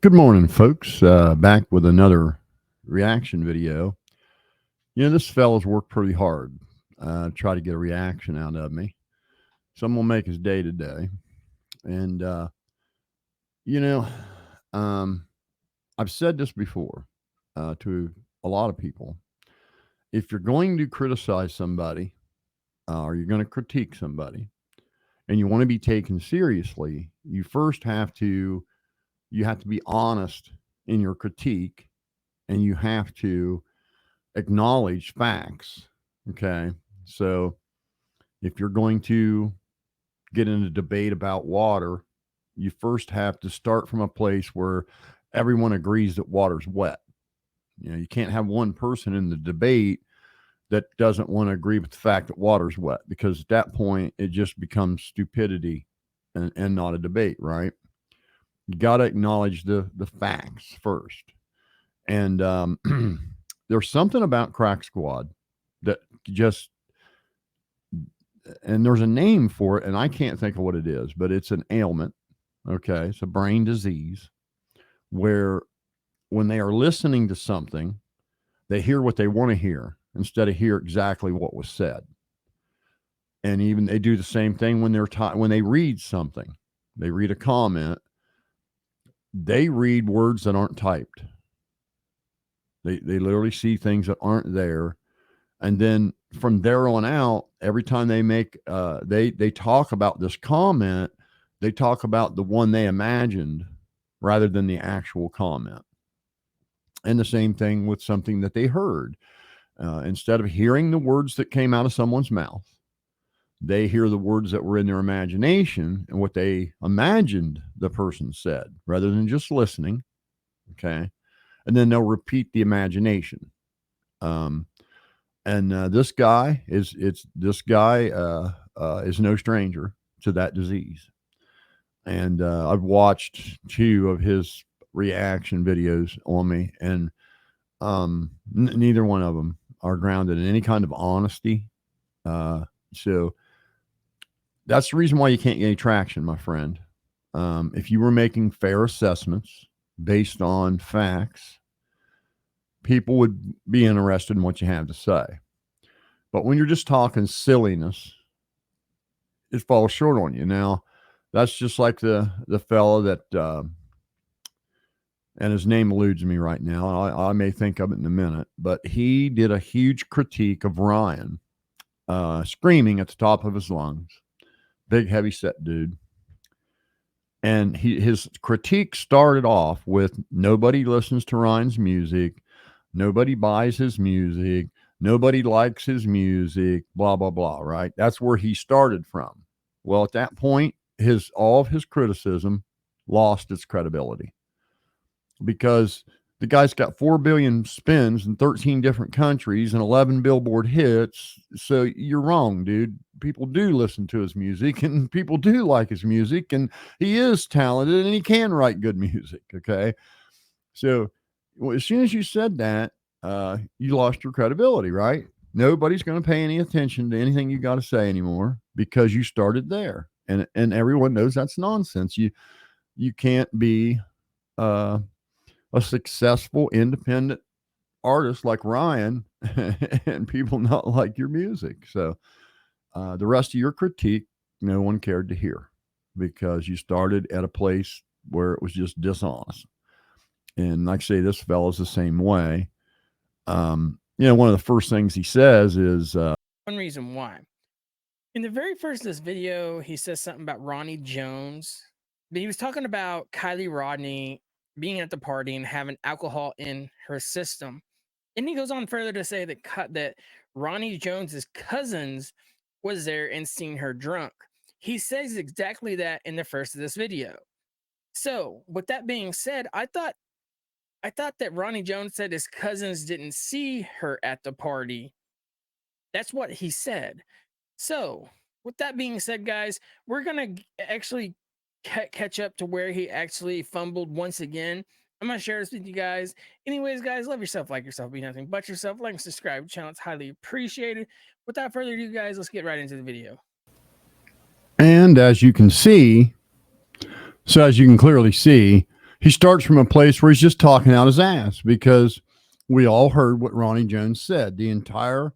Good morning, folks. Back with another reaction video. This fella's worked pretty hard. Try to get a reaction out of me. Some will make his day today. And, you know, um, I've said this before to a lot of people. If you're going to criticize somebody or you're going to critique somebody and you want to be taken seriously, you have to be honest in your critique, and you have to acknowledge facts. Okay. So if you're going to get in a debate about water, you first have to start from a place where everyone agrees that water's wet. You can't have one person in the debate that doesn't want to agree with the fact that water's wet, because at that point it just becomes stupidity and not a debate, right? You got to acknowledge the facts first. And there's something about Crack Squad that just, and there's a name for it, and I can't think of what it is, but it's an ailment. Okay. It's a brain disease where when they are listening to something, they hear what they want to hear instead of hear exactly what was said. And even they do the same thing when when they read something, they read a comment, they read words that aren't typed. They literally see things that aren't there. And then from there on out, every time they make, they talk about this comment, they talk about the one they imagined rather than the actual comment. And the same thing with something that they heard. Instead of hearing the words that came out of someone's mouth, they hear the words that were in their imagination and what they imagined the person said rather than just listening. Okay. And then they'll repeat the imagination. This guy is no stranger to that disease. And I've watched 2 of his reaction videos on me, and neither one of them are grounded in any kind of honesty. So that's the reason why you can't get any traction, my friend. If you were making fair assessments based on facts, people would be interested in what you have to say. But when you're just talking silliness, it falls short on you. Now, that's just like the fellow that, and his name eludes me right now. I may think of it in a minute, but he did a huge critique of Ryan, screaming at the top of his lungs. Big, heavy set dude. And his critique started off with, nobody listens to Ryan's music. Nobody buys his music. Nobody likes his music, blah, blah, blah, right? That's where he started from. Well, at that point, all of his criticism lost its credibility, because the guy's got 4 billion spins in 13 different countries and 11 Billboard hits. So you're wrong, dude. People do listen to his music, and people do like his music, and he is talented, and he can write good music. Okay. So as soon as you said that, you lost your credibility, right? Nobody's going to pay any attention to anything you got to say anymore because you started there, and everyone knows that's nonsense. You can't be a successful independent artist like Ryan and people not like your music. So the rest of your critique, no one cared to hear, because you started at a place where it was just dishonest. And like I say, this fellow's the same way. One of the first things he says is one reason why. In the very first of this video, he says something about Ronnie Jones, but he was talking about Kylie Rodney being at the party and having alcohol in her system. And he goes on further to say that Ronnie Jones's cousins was there and seen her drunk. He says exactly that in the first of this video. So with that being said, I thought that Ronnie Jones said his cousins didn't see her at the party. That's what he said. So with that being said, guys, we're going to actually catch up to where he actually fumbled once again. I'm going to share this with you guys. Anyways, guys, love yourself, like yourself, be nothing but yourself. Like and subscribe to the channel. It's highly appreciated. Without further ado, guys, let's get right into the video. And as you can clearly see, He starts from a place where he's just talking out his ass because we all heard what Ronnie Jones said. The entire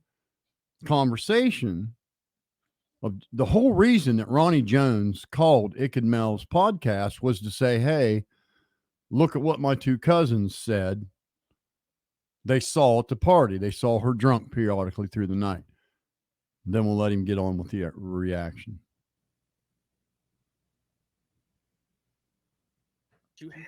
conversation of the whole reason that Ronnie Jones called Icked Mel's podcast was to say, hey, look at what my two cousins said they saw at the party. They saw her drunk periodically through the night. Then we'll let him get on with the reaction. You have.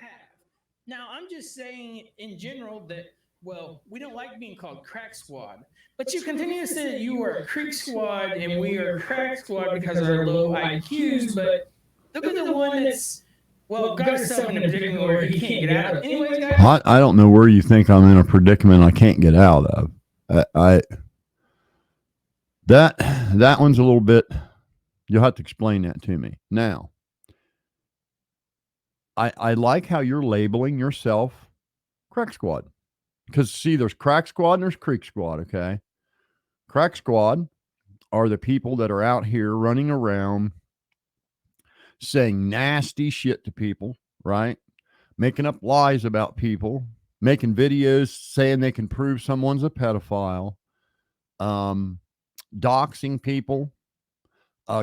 Now, I'm just saying in general that, well, we don't like being called crack squad, but you continue to say that you are creek squad and we are crack squad because of our low IQs, but look at the one that's, well, got himself in a predicament where he can't get out of. Anyways, guys. I don't know where you think I'm in a predicament I can't get out of. That one's a little bit, you'll have to explain that to me. Now, I like how you're labeling yourself Crack Squad. Because, see, there's Crack Squad and there's Creek Squad, okay? Crack Squad are the people that are out here running around saying nasty shit to people, right? Making up lies about people, making videos saying they can prove someone's a pedophile, doxing people,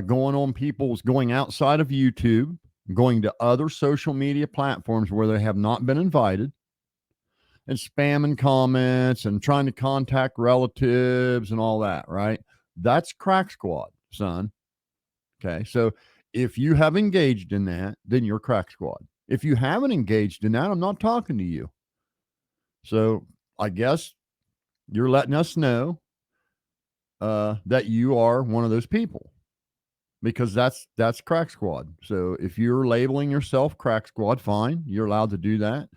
going outside of YouTube, going to other social media platforms where they have not been invited, and spamming comments and trying to contact relatives and all that, right? That's Crack Squad, son. Okay. So if you have engaged in that, then you're Crack Squad. If you haven't engaged in that, I'm not talking to you. So I guess you're letting us know that you are one of those people, because that's Crack Squad. So if you're labeling yourself Crack Squad, fine, you're allowed to do that.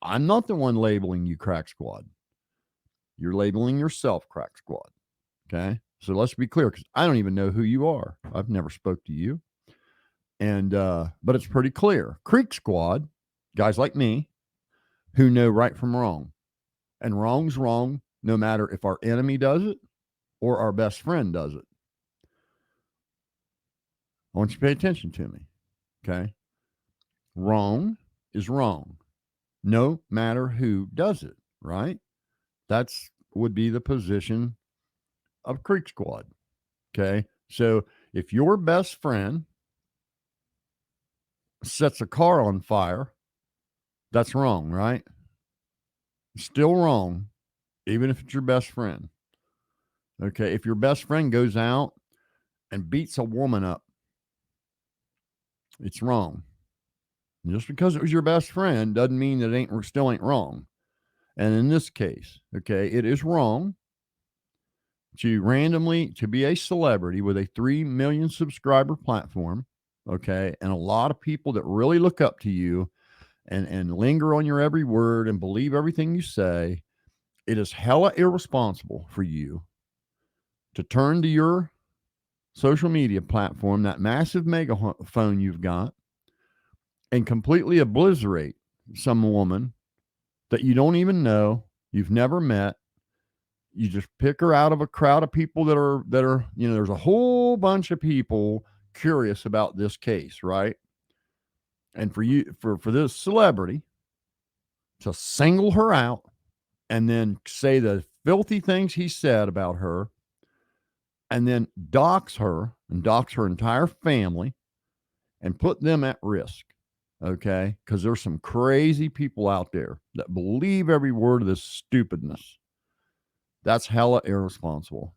I'm not the one labeling you Crack Squad. You're labeling yourself Crack Squad. Okay. So let's be clear, because I don't even know who you are. I've never spoke to you. And but it's pretty clear. Creek Squad, guys like me who know right from wrong. And wrong's wrong no matter if our enemy does it or our best friend does it. I want you to pay attention to me. Okay. Wrong is wrong, no matter who does it, right? That's would be the position of Creek Squad. Okay. So if your best friend sets a car on fire, that's wrong, right? Still wrong, even if it's your best friend. Okay. If your best friend goes out and beats a woman up, it's wrong. Just because it was your best friend doesn't mean that it still ain't wrong. And in this case, okay, it is wrong to be a celebrity with a 3 million subscriber platform, okay, and a lot of people that really look up to you and linger on your every word and believe everything you say. It is hella irresponsible for you to turn to your social media platform, that massive megaphone you've got, and completely obliterate some woman that you don't even know, you've never met. You just pick her out of a crowd of people that are, there's a whole bunch of people curious about this case, right? And for you, for this celebrity to single her out and then say the filthy things he said about her, and then dox her and dox her entire family and put them at risk. Okay. Because there's some crazy people out there that believe every word of this stupidness. That's hella irresponsible.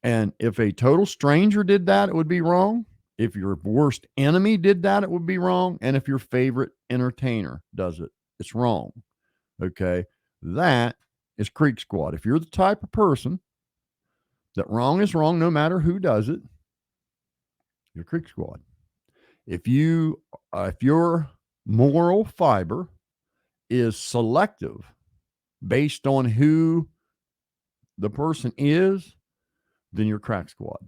And if a total stranger did that, it would be wrong. If your worst enemy did that, it would be wrong. And if your favorite entertainer does it, it's wrong. Okay. That is Creek Squad. If you're the type of person that wrong is wrong, no matter who does it, you're Creek Squad. If your moral fiber is selective based on who the person is, then you're Crack Squad.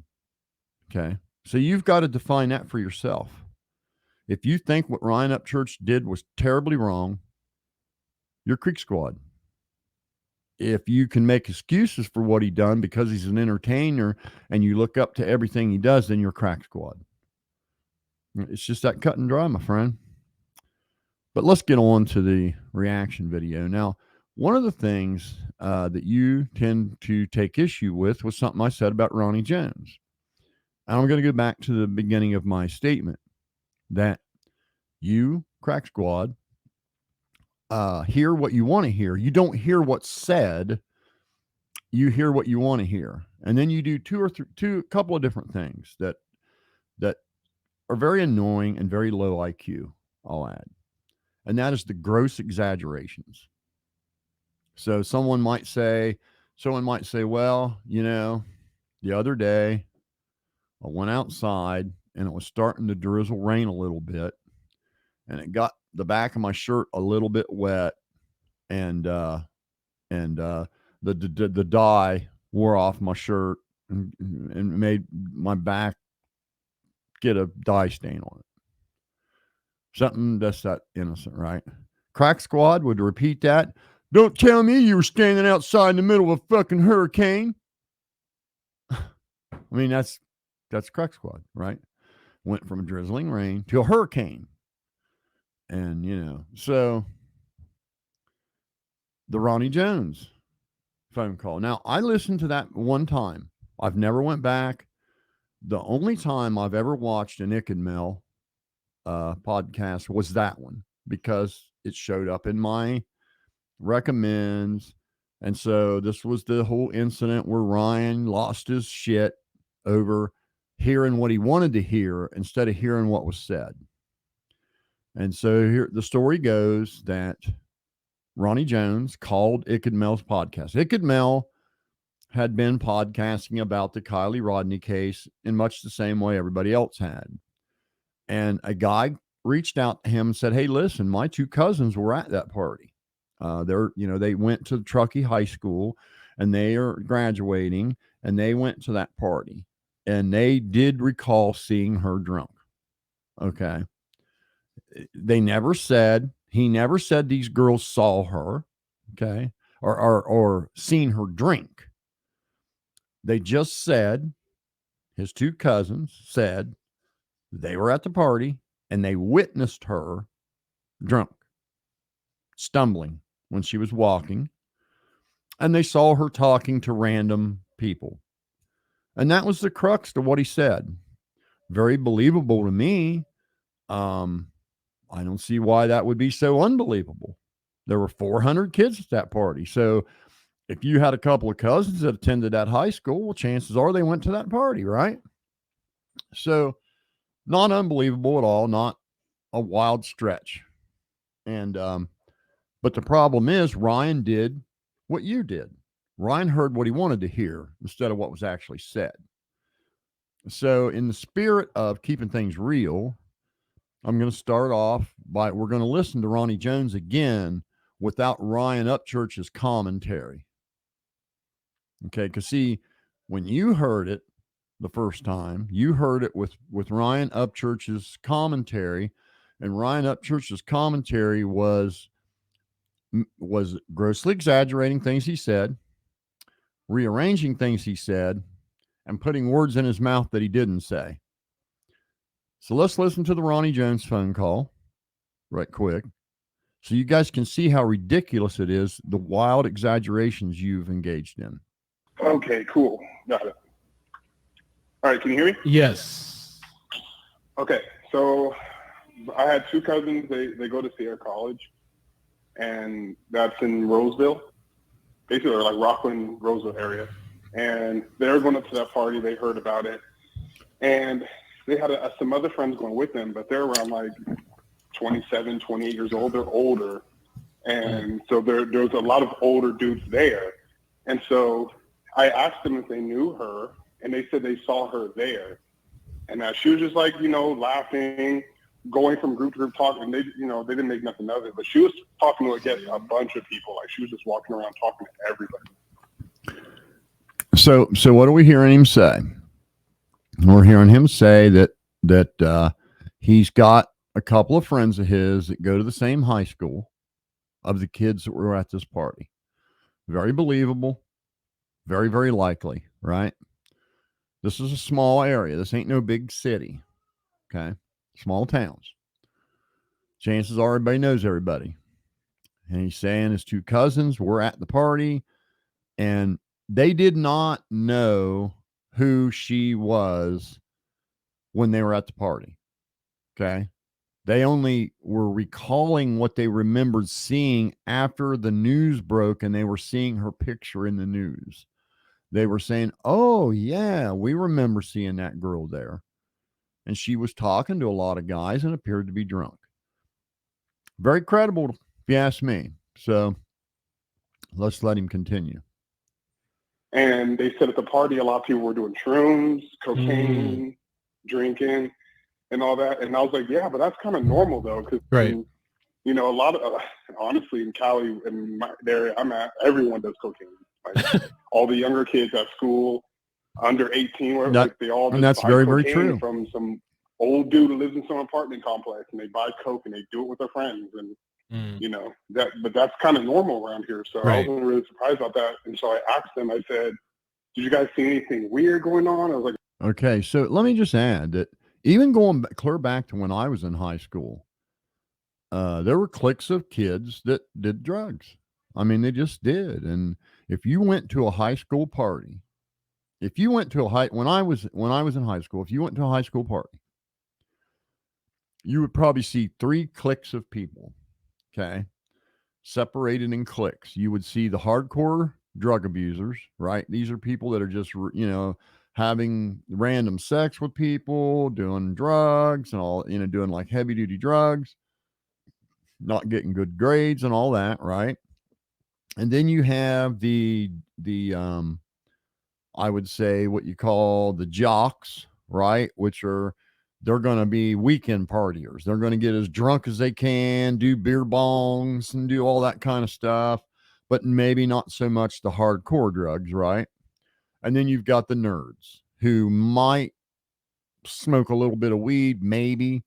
Okay. So you've got to define that for yourself. If you think what Ryan Upchurch did was terribly wrong, you're Creek Squad. If you can make excuses for what he done because he's an entertainer and you look up to everything he does, then you're Crack Squad. It's just that cut and dry, my friend. But let's get on to the reaction video. Now, one of the things that you tend to take issue with was something I said about Ronnie Jones. And I'm going to go back to the beginning of my statement that you, Crack Squad, hear what you want to hear. You don't hear what's said. You hear what you want to hear, and then you do a couple of different things that are very annoying and very low IQ. I'll add, and that is the gross exaggerations. So someone might say, well, the other day I went outside and it was starting to drizzle rain a little bit, and it got the back of my shirt a little bit wet, and the dye wore off my shirt and made my back get a dye stain on it. Something that's that innocent, right? Crack Squad would repeat that. Don't tell me you were standing outside in the middle of a fucking hurricane. I mean, that's Crack Squad, right? Went from a drizzling rain to a hurricane. And, so the Ronnie Jones phone call. Now, I listened to that one time. I've never went back. The only time I've ever watched an Ick and Mel podcast was that one because it showed up in my recommends. And so this was the whole incident where Ryan lost his shit over hearing what he wanted to hear instead of hearing what was said. And so here the story goes that Ronnie Jones called Ick and Mel's podcast. Ick and Mel had been podcasting about the Kylie Rodney case in much the same way everybody else had. And a guy reached out to him and said, hey, listen, my two cousins were at that party. They went to Truckee High School and they are graduating and they went to that party and they did recall seeing her drunk. Okay. He never said these girls saw her. Okay. Or seen her drink. They just said, his two cousins said they were at the party and they witnessed her drunk, stumbling when she was walking, and they saw her talking to random people. And that was the crux to what he said. Very believable to me. I don't see why that would be so unbelievable. There were 400 kids at that party. So if you had a couple of cousins that attended that high school, well, chances are they went to that party, right? So not unbelievable at all, not a wild stretch. And but the problem is Ryan did what you did. Ryan heard what he wanted to hear instead of what was actually said. So in the spirit of keeping things real, I'm going to start off we're going to listen to Ronnie Jones again without Ryan Upchurch's commentary. Okay, because see, when you heard it the first time, you heard it with Ryan Upchurch's commentary, and Ryan Upchurch's commentary was grossly exaggerating things he said, rearranging things he said, and putting words in his mouth that he didn't say. So let's listen to the Ronnie Jones phone call right quick so you guys can see how ridiculous it is, the wild exaggerations you've engaged in. Okay, cool. Got it. All right, can you hear me? Yes. Okay, so I had two cousins. They go to Sierra College, and that's in Roseville, basically, or like Rockland, Roseville area. And they were going up to that party. They heard about it. And they had some other friends going with them, but they're around like 27, 28 years old. They're older. And so there's a lot of older dudes there. And so I asked them if they knew her, and they said they saw her there. And she was just like, laughing, going from group to group talking. They didn't make nothing of it, but she was talking to, I guess, a bunch of people. Like she was just walking around talking to everybody. So what are we hearing him say? We're hearing him say that he's got a couple of friends of his that go to the same high school of the kids that were at this party. Very believable. Very, very likely, right? This is a small area. This ain't no big city. Okay. Small towns. chances are everybody knows everybody. And he's saying his two cousins were at the party and they did not know who she was when they were at the party. Okay. They only were recalling what they remembered seeing after the news broke and they were seeing her picture in the news. They were saying, oh, yeah, we remember seeing that girl there. And she was talking to a lot of guys and appeared to be drunk. Very credible, if you ask me. So let's let him continue. And they said at the party, a lot of people were doing shrooms, cocaine, drinking, and all that. And I was like, yeah, but that's kind of normal, though, because, you know, a lot of, honestly, in Cali, in the area I'm at, everyone does cocaine. Like, all the younger kids at school, under 18, where like, they all just buy very, cocaine very true. from some old dude who lives in some apartment complex, and they buy coke and they do it with their friends. And you know, but that's kind of normal around here. So I wasn't really surprised about that. And so I asked them, I said, did you guys see anything weird going on? I was like, okay, so let me just add that even going clear back to when I was in high school, there were cliques of kids that did drugs. I mean, they just did. And if you went to a high school party, if you went to when I was in high school, if you went to a high school party, you would probably see 3 cliques of people. Okay. Separated in cliques. You would see the hardcore drug abusers, right? These are people that are just, you know, having random sex with people, doing drugs and all, you know, doing like heavy duty drugs, not getting good grades and all that, right? And then you have the I would say what you call the jocks, right? Which are they're going to be weekend partiers. They're going to get as drunk as they can, do beer bongs and do all that kind of stuff, but maybe not so much the hardcore drugs, right? And then you've got the nerds who might smoke a little bit of weed, maybe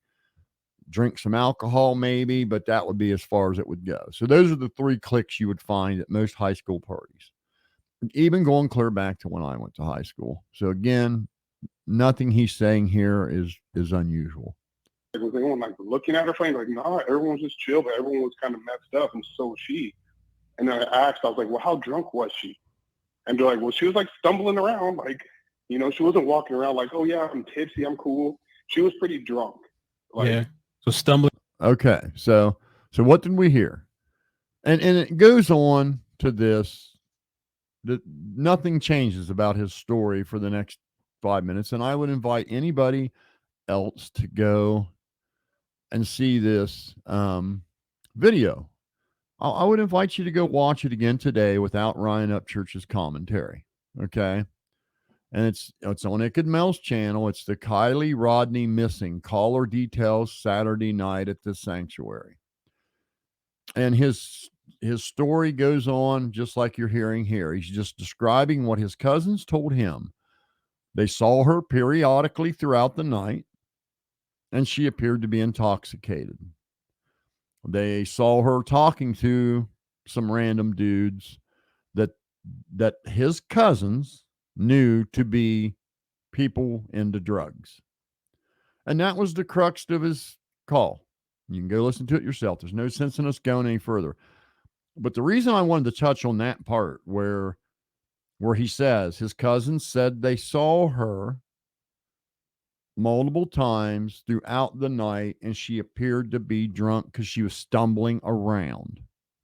drink some alcohol, maybe, but that would be as far as it would go. So those are the 3 cliques you would find at most high school parties, even going clear back to when I went to high school. So again, nothing he's saying here is unusual. was anyone like looking at her friend? Like, nah, everyone was just chill, but everyone was kind of messed up, and so was she. And then I asked, I was like, well, how drunk was she? And they're like, well, she was like stumbling around, like, you know, she wasn't walking around like, oh yeah, I'm tipsy, I'm cool. She was pretty drunk. Like, so stumbling. Okay, so what did we hear? And it goes on to this that nothing changes about his story for the next 5 minutes, and I would invite anybody else to go and see this video. I would invite you to go watch it again today without Ryan Upchurch's commentary. Okay. And it's on Icked Mel's channel. It's the Kylie Rodney missing caller details Saturday night at the sanctuary. And his story goes on just like you're hearing here. He's just describing what his cousins told him. They saw her periodically throughout the night, and she appeared to be intoxicated. They saw her talking to some random dudes that his cousins knew to be people into drugs. And that was the crux of his call. You can go listen to it yourself. There's no sense in us going any further. But the reason I wanted to touch on that part where he says his cousins said they saw her multiple times throughout the night and she appeared to be drunk because she was stumbling around.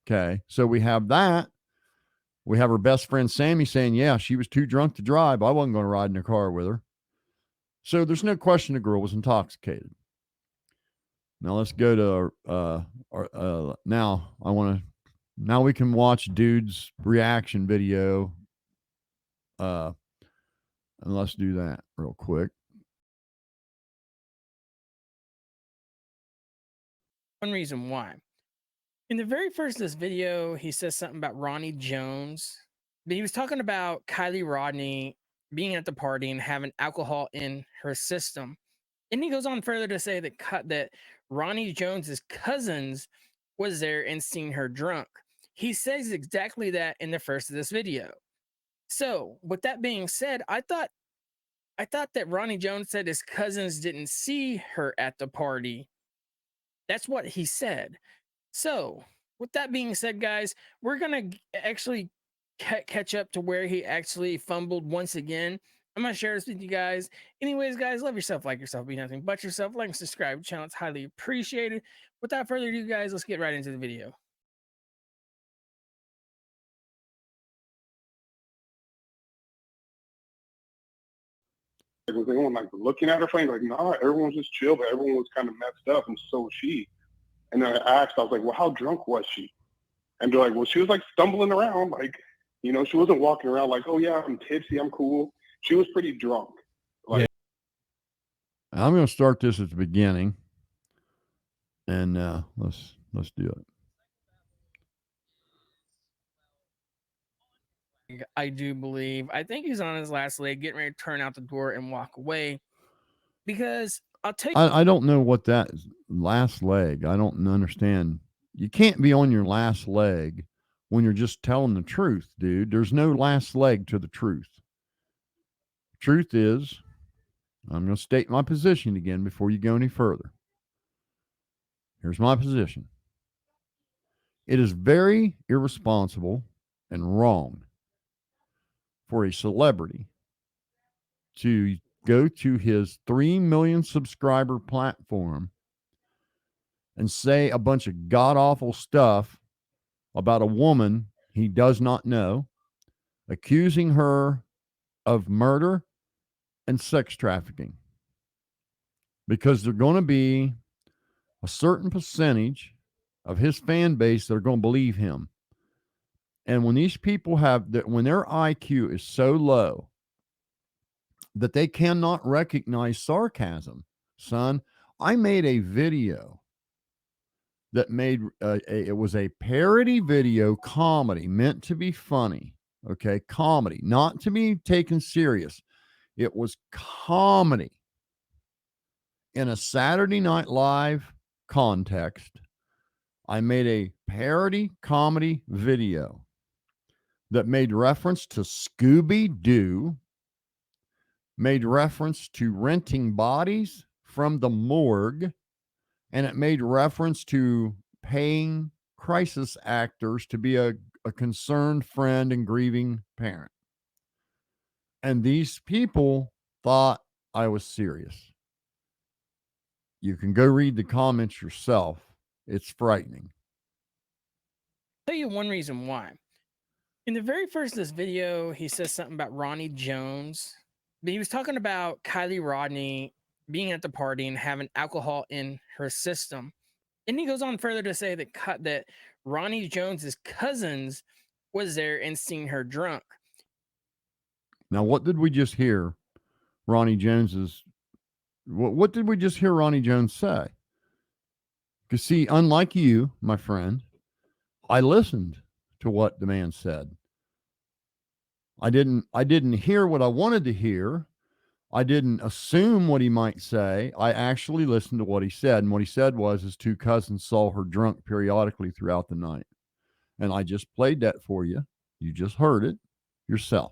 Okay. So we have that. We have her best friend Sammy saying, yeah, she was too drunk to drive. I wasn't going to ride in a car with her. So there's no question the girl was intoxicated. Now let's go to now we can watch dude's reaction video. And let's do that real quick. One reason why. In the very first of this video, he says something about Ronnie Jones, but he was talking about Kylie Rodney being at the party and having alcohol in her system. And he goes on further to say that Ronnie Jones's cousins was there and seen her drunk. He says exactly that in the first of this video. So, with that being said, I thought that Ronnie Jones said his cousins didn't see her at the party. That's what he said. So, with that being said, guys, we're going to actually catch up to where he actually fumbled once again. I'm going to share this with you guys. Anyways, guys, love yourself, like yourself, be nothing but yourself. Like and subscribe to the channel. It's highly appreciated. Without further ado, guys, let's get right into the video. Was everyone like looking at her funny? Like, nah, everyone was just chill, but everyone was kind of messed up, and so was she. And then I asked, I was like, well, how drunk was she? And they're like, well, she was like stumbling around, like, she wasn't walking around like, oh yeah, I'm tipsy, I'm cool. She was pretty drunk. Like, yeah. I'm going to start this at the beginning, and let's do it. I do believe. I think he's on his last leg, getting ready to turn out the door and walk away. Because I'll tell you, I don't know what that is. Last leg. I don't understand. You can't be on your last leg when you're just telling the truth, dude. There's no last leg to the truth. Truth is, I'm going to state my position again before you go any further. Here's my position. It is very irresponsible and wrong for a celebrity to go to his 3 million subscriber platform and say a bunch of god awful stuff about a woman he does not know, accusing her of murder and sex trafficking. Because there's going to be a certain percentage of his fan base that are going to believe him. And when these people when their IQ is so low that they cannot recognize sarcasm, son, I made a video that it was a parody video comedy meant to be funny. Okay. Comedy, not to be taken serious. It was comedy in a Saturday Night Live context. I made a parody comedy video that made reference to Scooby-Doo, made reference to renting bodies from the morgue, and it made reference to paying crisis actors to be a concerned friend and grieving parent. And these people thought I was serious. You can go read the comments yourself. It's frightening. I'll tell you one reason why. In the very first of this video, he says something about Ronnie Jones. But he was talking about Kylie Rodney being at the party and having alcohol in her system. And he goes on further to say that Ronnie Jones's cousins was there and seen her drunk. Now, what did we just hear Ronnie Jones's what did we just hear Ronnie Jones say? Because see, unlike you, my friend, I listened to what the man said. I didn't hear what I wanted to hear. I didn't assume what he might say. I actually listened to what he said. And what he said was his two cousins saw her drunk periodically throughout the night. And I just played that for you. You just heard it yourself.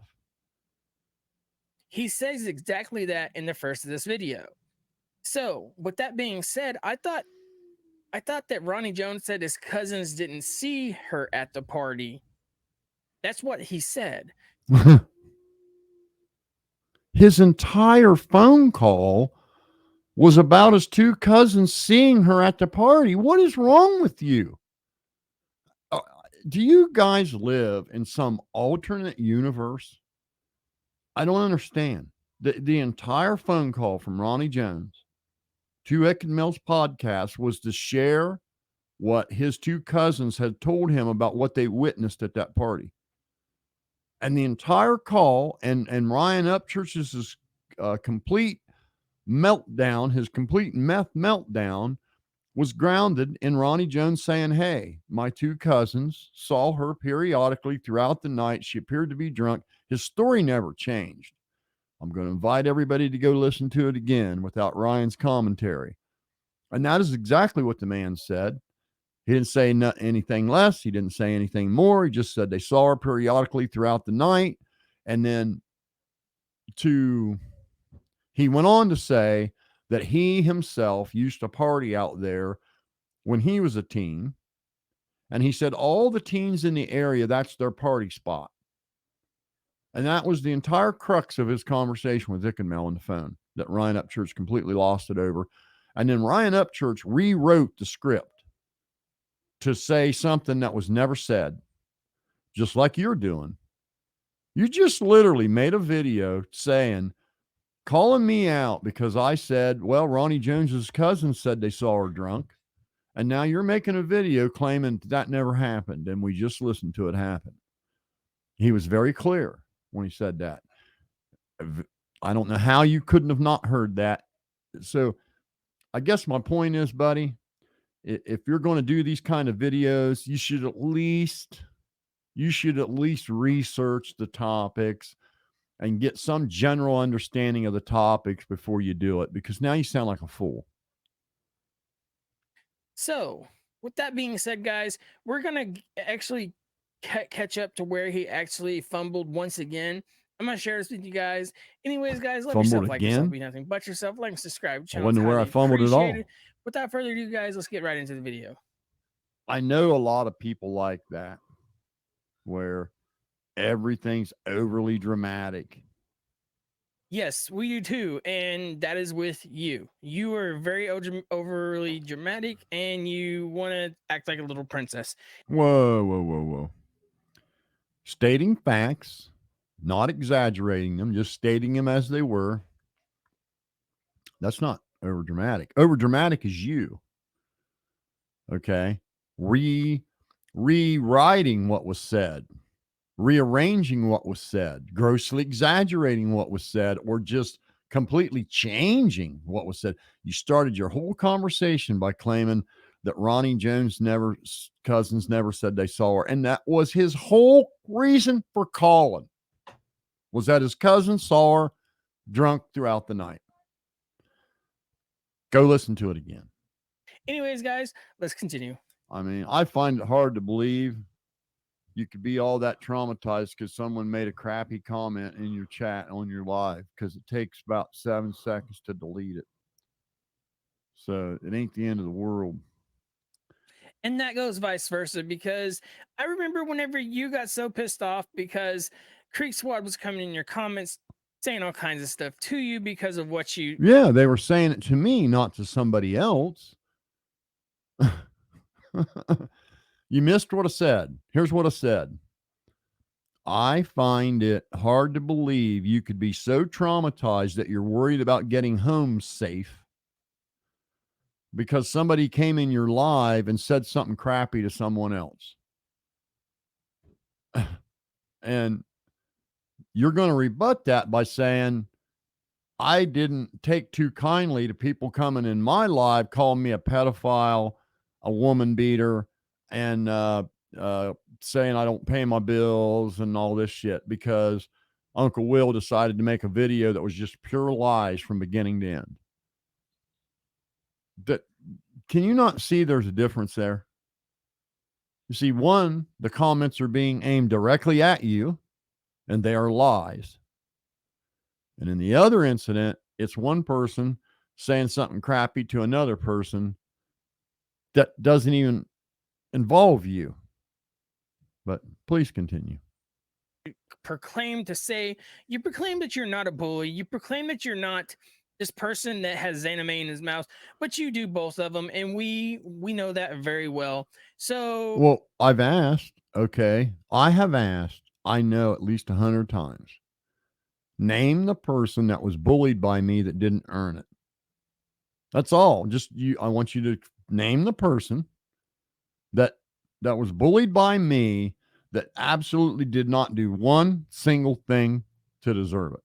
He says exactly that in the first of this video. So, with that being said, I thought that Ronnie Jones said his cousins didn't see her at the party. That's what he said. His entire phone call was about his two cousins seeing her at the party. What is wrong with you? Do you guys live in some alternate universe? I don't understand. The entire phone call from Ronnie Jones to Eck and Mills podcast was to share what his two cousins had told him about what they witnessed at that party. And the entire call and Ryan Upchurch's complete meltdown, his complete meth meltdown, was grounded in Ronnie Jones saying, hey, my two cousins saw her periodically throughout the night. She appeared to be drunk. His story never changed. I'm going to invite everybody to go listen to it again without Ryan's commentary. And that is exactly what the man said. He didn't say anything less. He didn't say anything more. He just said they saw her periodically throughout the night. And then he went on to say that he himself used to party out there when he was a teen. And he said all the teens in the area, that's their party spot. And that was the entire crux of his conversation with Dick and Mel on the phone that Ryan Upchurch completely lost it over. And then Ryan Upchurch rewrote the script to say something that was never said, just like you're doing. You just literally made a video saying, calling me out because I said, well, Ronnie Jones's cousin said they saw her drunk. And now you're making a video claiming that never happened. And we just listened to it happen. He was very clear when he said that. I don't know how you couldn't have not heard that. So I guess my point is, buddy, if you're going to do these kind of videos, you should at least research the topics and get some general understanding of the topics before you do it, because now you sound like a fool. So, with that being said, guys, we're going to actually catch up to where he actually fumbled once again. I'm going to share this with you guys. Anyways, guys, love yourself, like yourself, be nothing but yourself. Like and subscribe. I wonder where I fumbled at all. Without further ado, guys, let's get right into the video. I know a lot of people like that, where everything's overly dramatic. Yes, we do too. And that is with you. You are very overly dramatic and you want to act like a little princess. Whoa. Stating facts, not exaggerating them, just stating them as they were. That's not overdramatic. Overdramatic is you. Okay. Rewriting what was said, rearranging what was said, grossly exaggerating what was said, or just completely changing what was said. You started your whole conversation by claiming that Ronnie Jones' cousins never said they saw her. And that was his whole reason for calling, was that his cousin saw her drunk throughout the night. Go listen to it again. Anyways, guys, let's continue. I mean, I find it hard to believe you could be all that traumatized because someone made a crappy comment in your chat on your live, because it takes about 7 seconds to delete it. So it ain't the end of the world. And that goes vice versa, because I remember whenever you got so pissed off because Creek Squad was coming in your comments saying all kinds of stuff to you because of what you... Yeah, they were saying it to me, not to somebody else. You missed what I said. Here's what I said. I find it hard to believe you could be so traumatized that you're worried about getting home safe because somebody came in your live and said something crappy to someone else. And you're going to rebut that by saying, I didn't take too kindly to people coming in my live calling me a pedophile, a woman beater, and saying I don't pay my bills and all this shit, because Uncle Will decided to make a video that was just pure lies from beginning to end. That, can you not see there's a difference there? You see, one, the comments are being aimed directly at you, and they are lies. And in the other incident, it's one person saying something crappy to another person that doesn't even involve you. But please continue. You proclaim that you're not a bully. You proclaim that you're not this person that has Xaname in his mouth, but you do both of them, and we know that very well. So, well, I've asked. Okay, I have asked. I know at least 100 times. Name the person that was bullied by me that didn't earn it. That's all. Just you. I want you to name the person that was bullied by me that absolutely did not do one single thing to deserve it.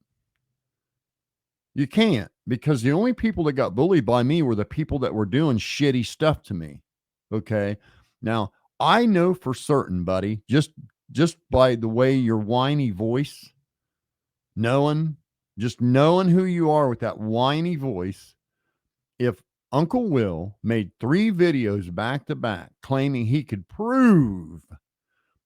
You can't, because the only people that got bullied by me were the people that were doing shitty stuff to me. Okay. Now, I know for certain, buddy, just by the way your whiny voice, knowing who you are with that whiny voice, if Uncle Will made 3 videos back to back claiming he could prove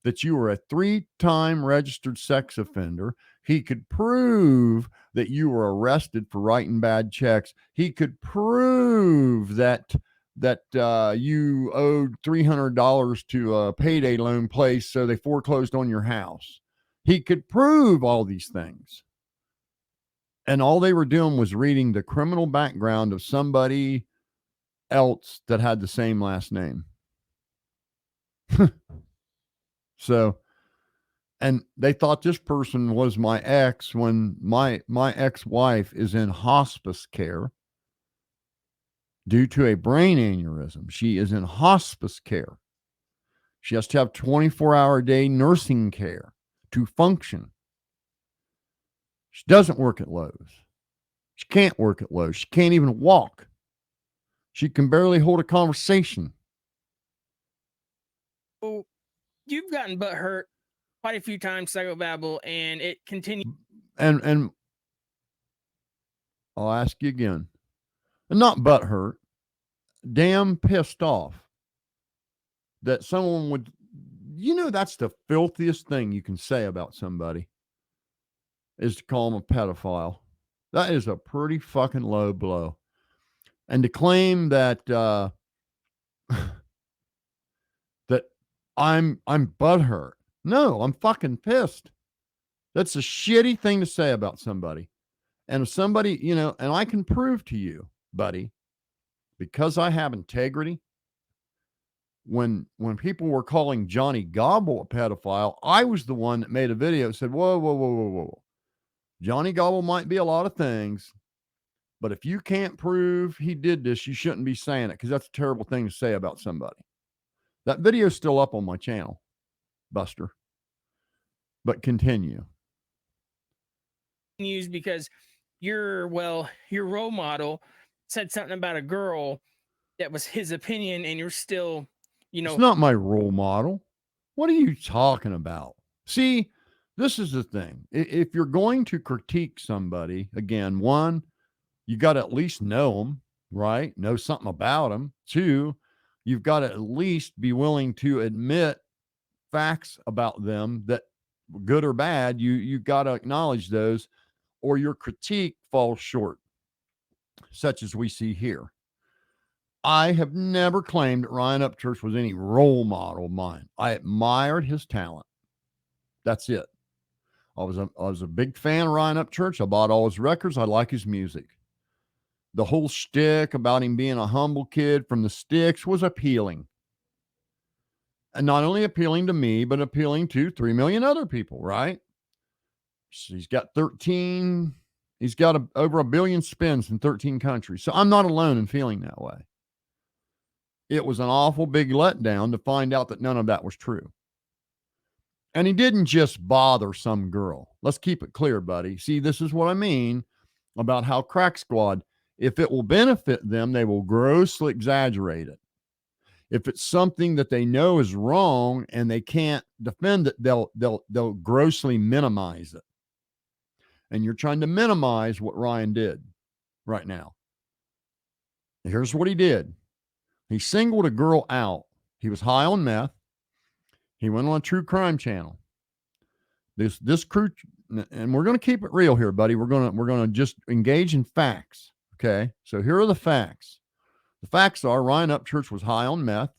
that you were a 3-time registered sex offender, he could prove that you were arrested for writing bad checks, he could prove that that you owed $300 to a payday loan place, so they foreclosed on your house. He could prove all these things. And all they were doing was reading the criminal background of somebody else that had the same last name. So, and they thought this person was my ex when my ex-wife is in hospice care due to a brain aneurysm. She is in hospice care. She has to have 24-hour-a-day nursing care to function. She doesn't work at Lowe's. She can't work at Lowe's. She can't even walk. She can barely hold a conversation. So you've gotten butt hurt quite a few times, Psychobabble, and it continues. And I'll ask you again. And not butt hurt. Damn pissed off that someone would, that's the filthiest thing you can say about somebody is to call them a pedophile. That is a pretty fucking low blow. And to claim that that I'm butthurt. No, I'm fucking pissed. That's a shitty thing to say about somebody. And if somebody, and I can prove to you, buddy, because I have integrity, when people were calling Johnny Gobble a pedophile, I was the one that made a video that said, whoa. Johnny Gobble might be a lot of things, but if you can't prove he did this, you shouldn't be saying it, because that's a terrible thing to say about somebody. That video is still up on my channel, Buster. But continue. Because your role model said something about a girl that was his opinion, and you're still, It's not my role model. What are you talking about? See, this is the thing. If you're going to critique somebody, again, one, you got to at least know them, right? Know something about them. Two, you've got to at least be willing to admit facts about them, that good or bad, you got to acknowledge those, or your critique falls short, such as we see here. I have never claimed that Ryan Upchurch was any role model of mine. I admired his talent. That's it. I was a big fan of Ryan Upchurch. I bought all his records. I like his music. The whole shtick about him being a humble kid from the sticks was appealing. And not only appealing to me, but appealing to 3 million other people, right? So he's got over 1 billion spins in 13 countries. So I'm not alone in feeling that way. It was an awful big letdown to find out that none of that was true. And he didn't just bother some girl. Let's keep it clear, buddy. See, this is what I mean about how Crack Squad, if it will benefit them, they will grossly exaggerate it. If it's something that they know is wrong and they can't defend it, they'll grossly minimize it. And you're trying to minimize what Ryan did right now. Here's what he did. He singled a girl out. He was high on meth. He went on a true crime channel. This crew, and we're going to keep it real here, buddy. We're going to just engage in facts. Okay. So here are the facts. The facts are Ryan Upchurch was high on meth,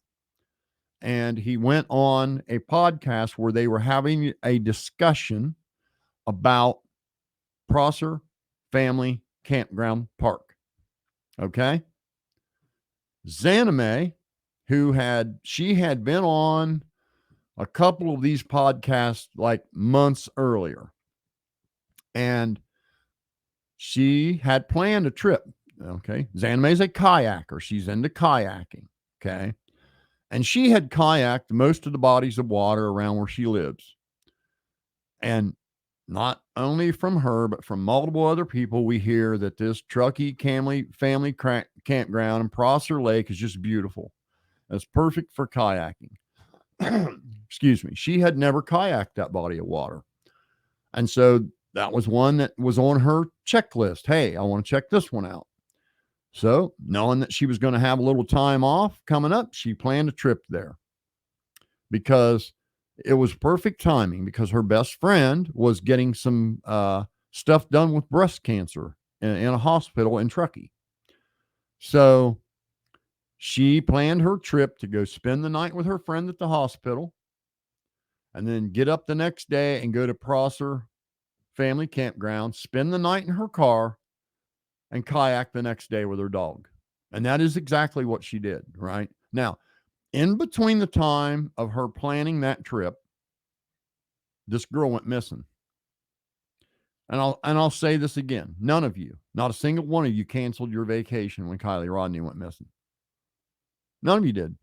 and he went on a podcast where they were having a discussion about Prosser Family Campground Park. Okay. Zanime, she had been on a couple of these podcasts like months earlier, and she had planned a trip. Okay. Zanime is a kayaker. She's into kayaking. Okay. And she had kayaked most of the bodies of water around where she lives. And not only from her, but from multiple other people, we hear that this Truckee family campground in Prosser Lake is just beautiful. It's perfect for kayaking. Excuse me. She had never kayaked that body of water. And so that was one that was on her checklist. Hey, I want to check this one out. So knowing that she was going to have a little time off coming up, she planned a trip there because it was perfect timing, because her best friend was getting some stuff done with breast cancer in a hospital in Truckee. So She planned her trip to go spend the night with her friend at the hospital and then get up the next day and go to Prosser Family Campground, spend the night in her car, and kayak the next day with her dog. And that is exactly what she did, right? Now, in between the time of her planning that trip, this girl went missing. And I'll say this again. None of you, not a single one of you, canceled your vacation when Kylie Rodney went missing. None of you did.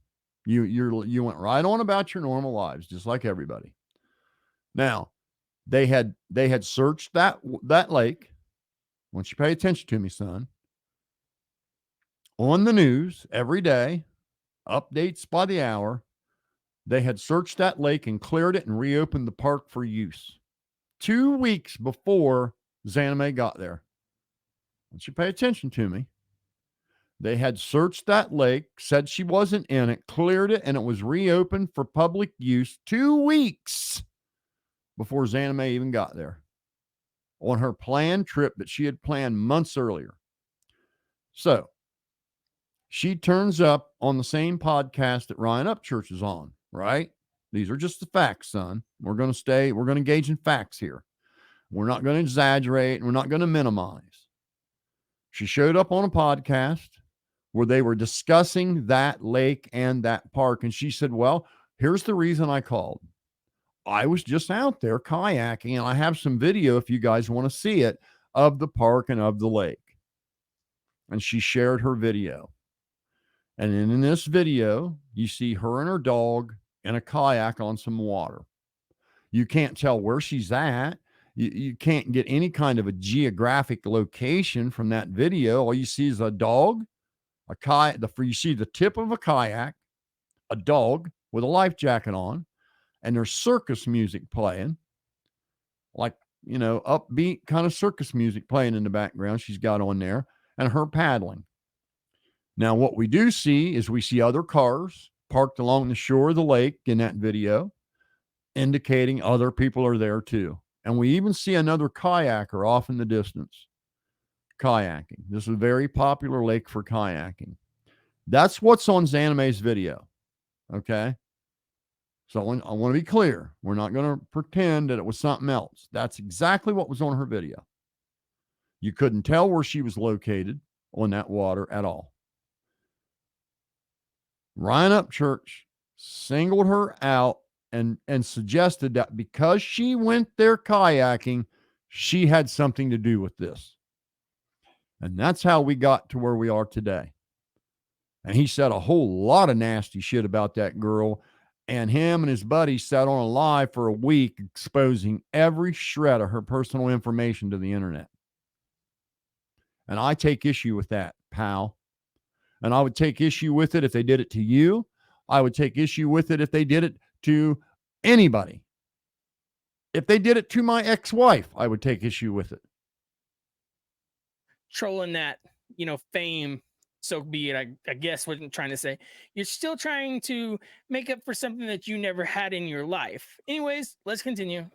You went right on about your normal lives, just like everybody. Now, they had searched that lake. Once you pay attention to me, son, on the news every day, updates by the hour, they had searched that lake and cleared it and reopened the park for use 2 weeks before Xana May got there. Once you pay attention to me, they had searched that lake, said she wasn't in it, cleared it, and it was reopened for public use 2 weeks before Xana May even got there on her planned trip that she had planned months earlier. So she turns up on the same podcast that Ryan Upchurch is on, right? These are just the facts, son. We're going to engage in facts here. We're not going to exaggerate and we're not going to minimize. She showed up on a podcast where they were discussing that lake and that park. And she said, well, here's the reason I called. I was just out there kayaking and I have some video, if you guys want to see it, of the park and of the lake. And she shared her video. And in this video, you see her and her dog in a kayak on some water. You can't tell where she's at. You can't get any kind of a geographic location from that video. All you see is a dog, a kayak. You see the tip of a kayak, a dog with a life jacket on, and there's circus music playing, like, upbeat kind of circus music playing in the background she's got on there, and her paddling. Now, what we do see is we see other cars parked along the shore of the lake in that video, indicating other people are there too. And we even see another kayaker off in the distance kayaking. This is a very popular lake for kayaking. That's what's on Xana May's video. Okay. So I want to be clear. We're not going to pretend that it was something else. That's exactly what was on her video. You couldn't tell where she was located on that water at all. Ryan Upchurch singled her out and suggested that because she went there kayaking, she had something to do with this. And that's how we got to where we are today. And he said a whole lot of nasty shit about that girl. And him and his buddy sat on a live for a week exposing every shred of her personal information to the internet. And I take issue with that, pal. And I would take issue with it if they did it to you. I would take issue with it if they did it to anybody. If they did it to my ex-wife, I would take issue with it. Trolling that, fame, so be it. I guess what I'm trying to say. You're still trying to make up for something that you never had in your life. Anyways, let's continue.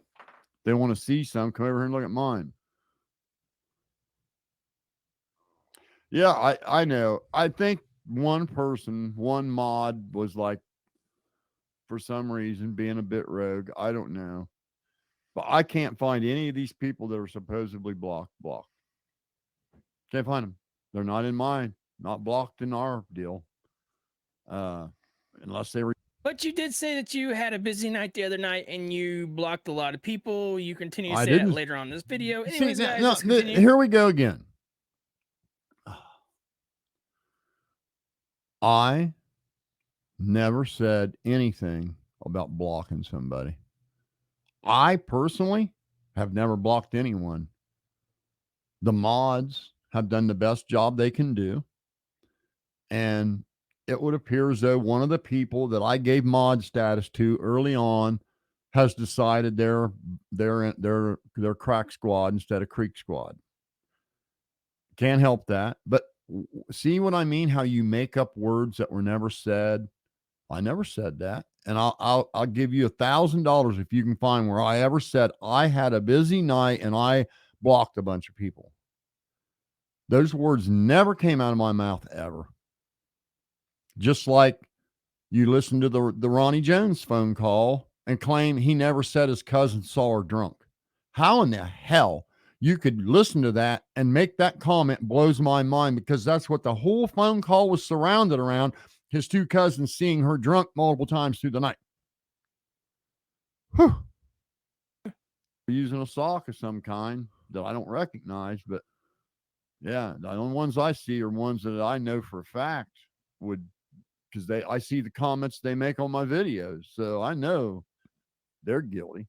They want to see some. Come over here and look at mine. Yeah, I know. I think one mod was like, for some reason, being a bit rogue. I don't know. But I can't find any of these people that are supposedly blocked. Can't find them. They're not in mine. Not blocked in our deal. Unless they were. But you did say that you had a busy night the other night and you blocked a lot of people. You continue to say that later on in this video. Anyways, guys, let's continue. Here we go again. I never said anything about blocking somebody. I personally have never blocked anyone. The mods have done the best job they can do. And it would appear as though one of the people that I gave mod status to early on has decided they're crack squad instead of creek squad. Can't help that. But see what I mean? How you make up words that were never said. I never said that. And I'll give you $1,000 if you can find where I ever said I had a busy night and I blocked a bunch of people. Those words never came out of my mouth ever. Just like you listen to the Ronnie Jones phone call and claim he never said his cousin saw her drunk. How in the hell you could listen to that and make that comment blows my mind, because that's what the whole phone call was surrounded around, his two cousins seeing her drunk multiple times through the night. Whew. Using a sock of some kind that I don't recognize, but yeah, the only ones I see are ones that I know for a fact would, because I see the comments they make on my videos, so I know they're guilty.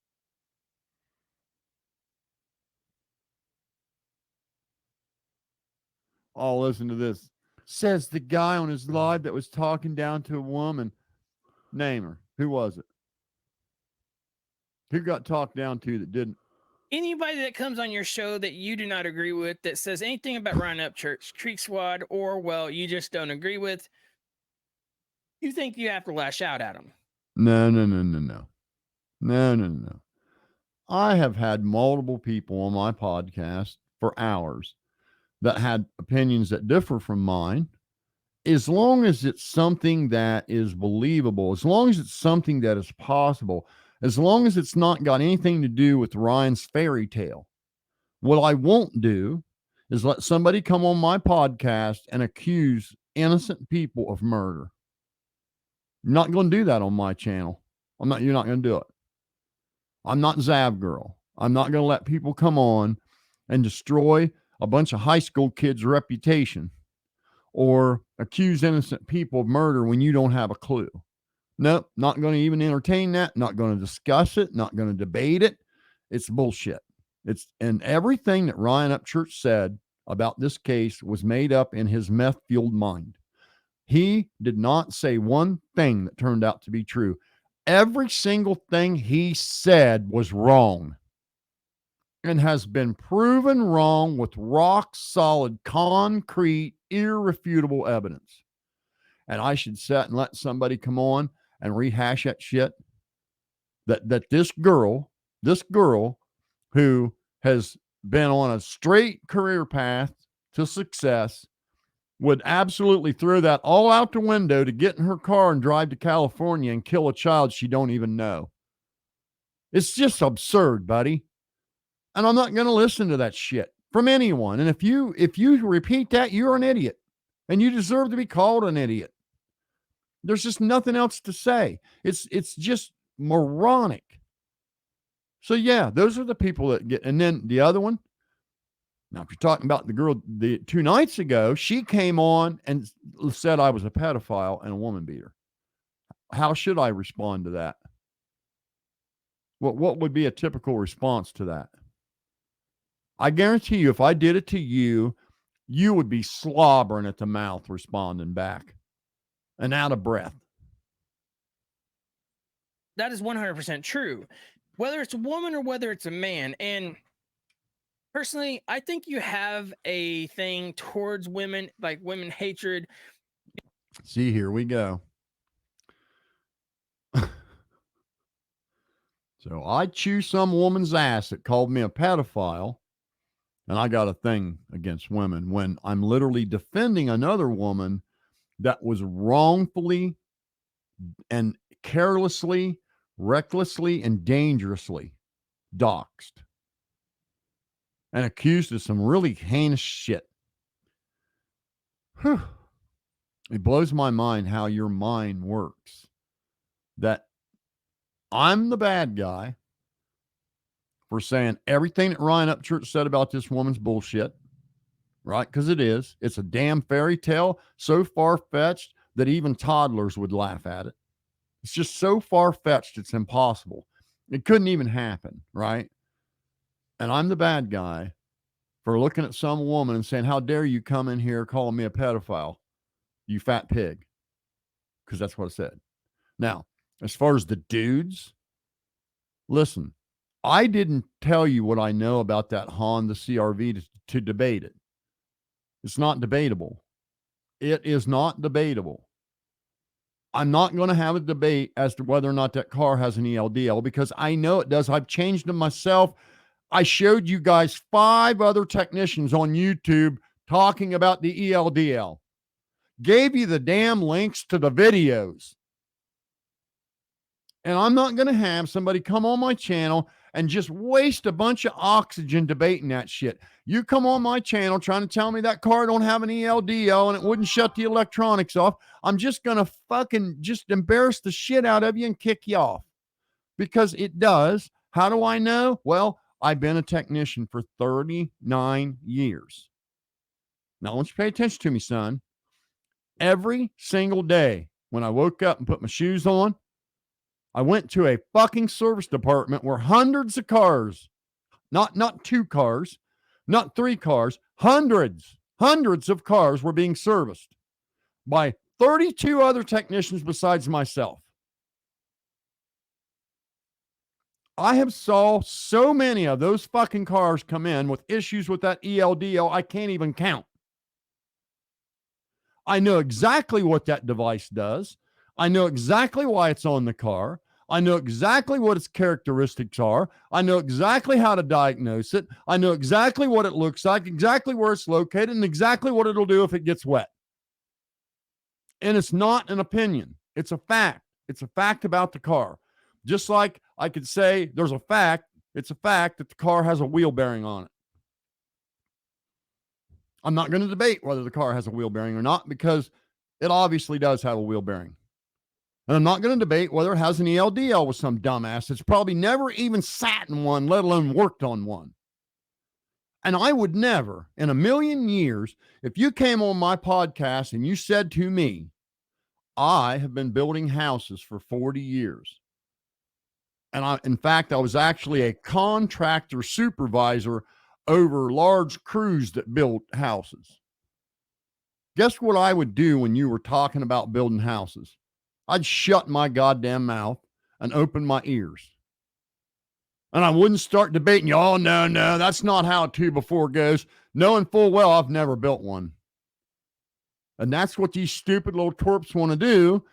Oh, listen to this. Says the guy on his live that was talking down to a woman. Name her. Who was it? Who got talked down to that didn't? Anybody that comes on your show that you do not agree with, that says anything about Ryan Upchurch, Creek Squad, or, well, you just don't agree with, you think you have to lash out at them. No. I have had multiple people on my podcast for hours that had opinions that differ from mine. As long as it's something that is believable, as long as it's something that is possible, as long as it's not got anything to do with Ryan's fairy tale. What I won't do is let somebody come on my podcast and accuse innocent people of murder. I'm not going to do that on my channel. You're not going to do it. I'm not Zav Girl. I'm not going to let people come on and destroy a bunch of high school kids' reputation or accuse innocent people of murder when you don't have a clue. Nope, not going to even entertain that, not going to discuss it, not going to debate it. It's bullshit. And everything that Ryan Upchurch said about this case was made up in his meth-fueled mind. He did not say one thing that turned out to be true. Every single thing he said was wrong and has been proven wrong with rock solid, concrete, irrefutable evidence. And I should sit and let somebody come on and rehash that shit. That this girl who has been on a straight career path to success would absolutely throw that all out the window to get in her car and drive to California and kill a child she don't even know. It's just absurd, buddy. And I'm not going to listen to that shit from anyone. And if you repeat that, you're an idiot. And you deserve to be called an idiot. There's just nothing else to say. It's just moronic. So yeah, those are the people that get. And then the other one, now if you're talking about the girl 2 nights ago, she came on and said I was a pedophile and a woman beater. How should I respond to that? What would be a typical response to that? I guarantee you, if I did it to you, you would be slobbering at the mouth responding back and out of breath. That is 100% true. Whether it's a woman or whether it's a man. And personally, I think you have a thing towards women, like women hatred. See, here we go. So I chew some woman's ass that called me a pedophile, and I got a thing against women when I'm literally defending another woman that was wrongfully and carelessly, recklessly, and dangerously doxxed and accused of some really heinous shit. Whew. It blows my mind how your mind works. That I'm the bad guy for saying everything that Ryan Upchurch said about this woman's bullshit, right? Because it is. It's a damn fairy tale so far-fetched that even toddlers would laugh at it. It's just so far-fetched, it's impossible. It couldn't even happen, right? And I'm the bad guy for looking at some woman and saying, how dare you come in here calling me a pedophile, you fat pig? Because that's what I said. Now, as far as the dudes, listen, I didn't tell you what I know about that Honda CRV to debate it. It's not debatable. It is not debatable. I'm not going to have a debate as to whether or not that car has an ELDL because I know it does. I've changed them myself. I showed you guys 5 other technicians on YouTube talking about the ELDL. gave you the damn links to the videos. And I'm not going to have somebody come on my channel and just waste a bunch of oxygen debating that shit. You come on my channel trying to tell me that car don't have an ELDO and it wouldn't shut the electronics off. I'm just going to fucking just embarrass the shit out of you and kick you off, because it does. How do I know? Well, I've been a technician for 39 years. Now, I want you to pay attention to me, son. Every single day when I woke up and put my shoes on, I went to a fucking service department where hundreds of cars, not 2 cars, not 3 cars, hundreds of cars were being serviced by 32 other technicians besides myself. I have saw so many of those fucking cars come in with issues with that ELDO, I can't even count. I know exactly what that device does. I know exactly why it's on the car. I know exactly what its characteristics are. I know exactly how to diagnose it. I know exactly what it looks like, exactly where it's located, and exactly what it'll do if it gets wet. And it's not an opinion. It's a fact. It's a fact about the car. Just like I could say there's a fact, it's a fact that the car has a wheel bearing on it. I'm not going to debate whether the car has a wheel bearing or not, because it obviously does have a wheel bearing. And I'm not going to debate whether it has an ELDL with some dumbass that's probably never even sat in one, let alone worked on one. And I would never, in a million years, if you came on my podcast and you said to me, I have been building houses for 40 years. And in fact, I was actually a contractor supervisor over large crews that built houses. Guess what I would do when you were talking about building houses? I'd shut my goddamn mouth and open my ears. And I wouldn't start debating you. Oh, no, that's not how a 2x4 goes. Knowing full well I've never built one. And that's what these stupid little twerps want to do,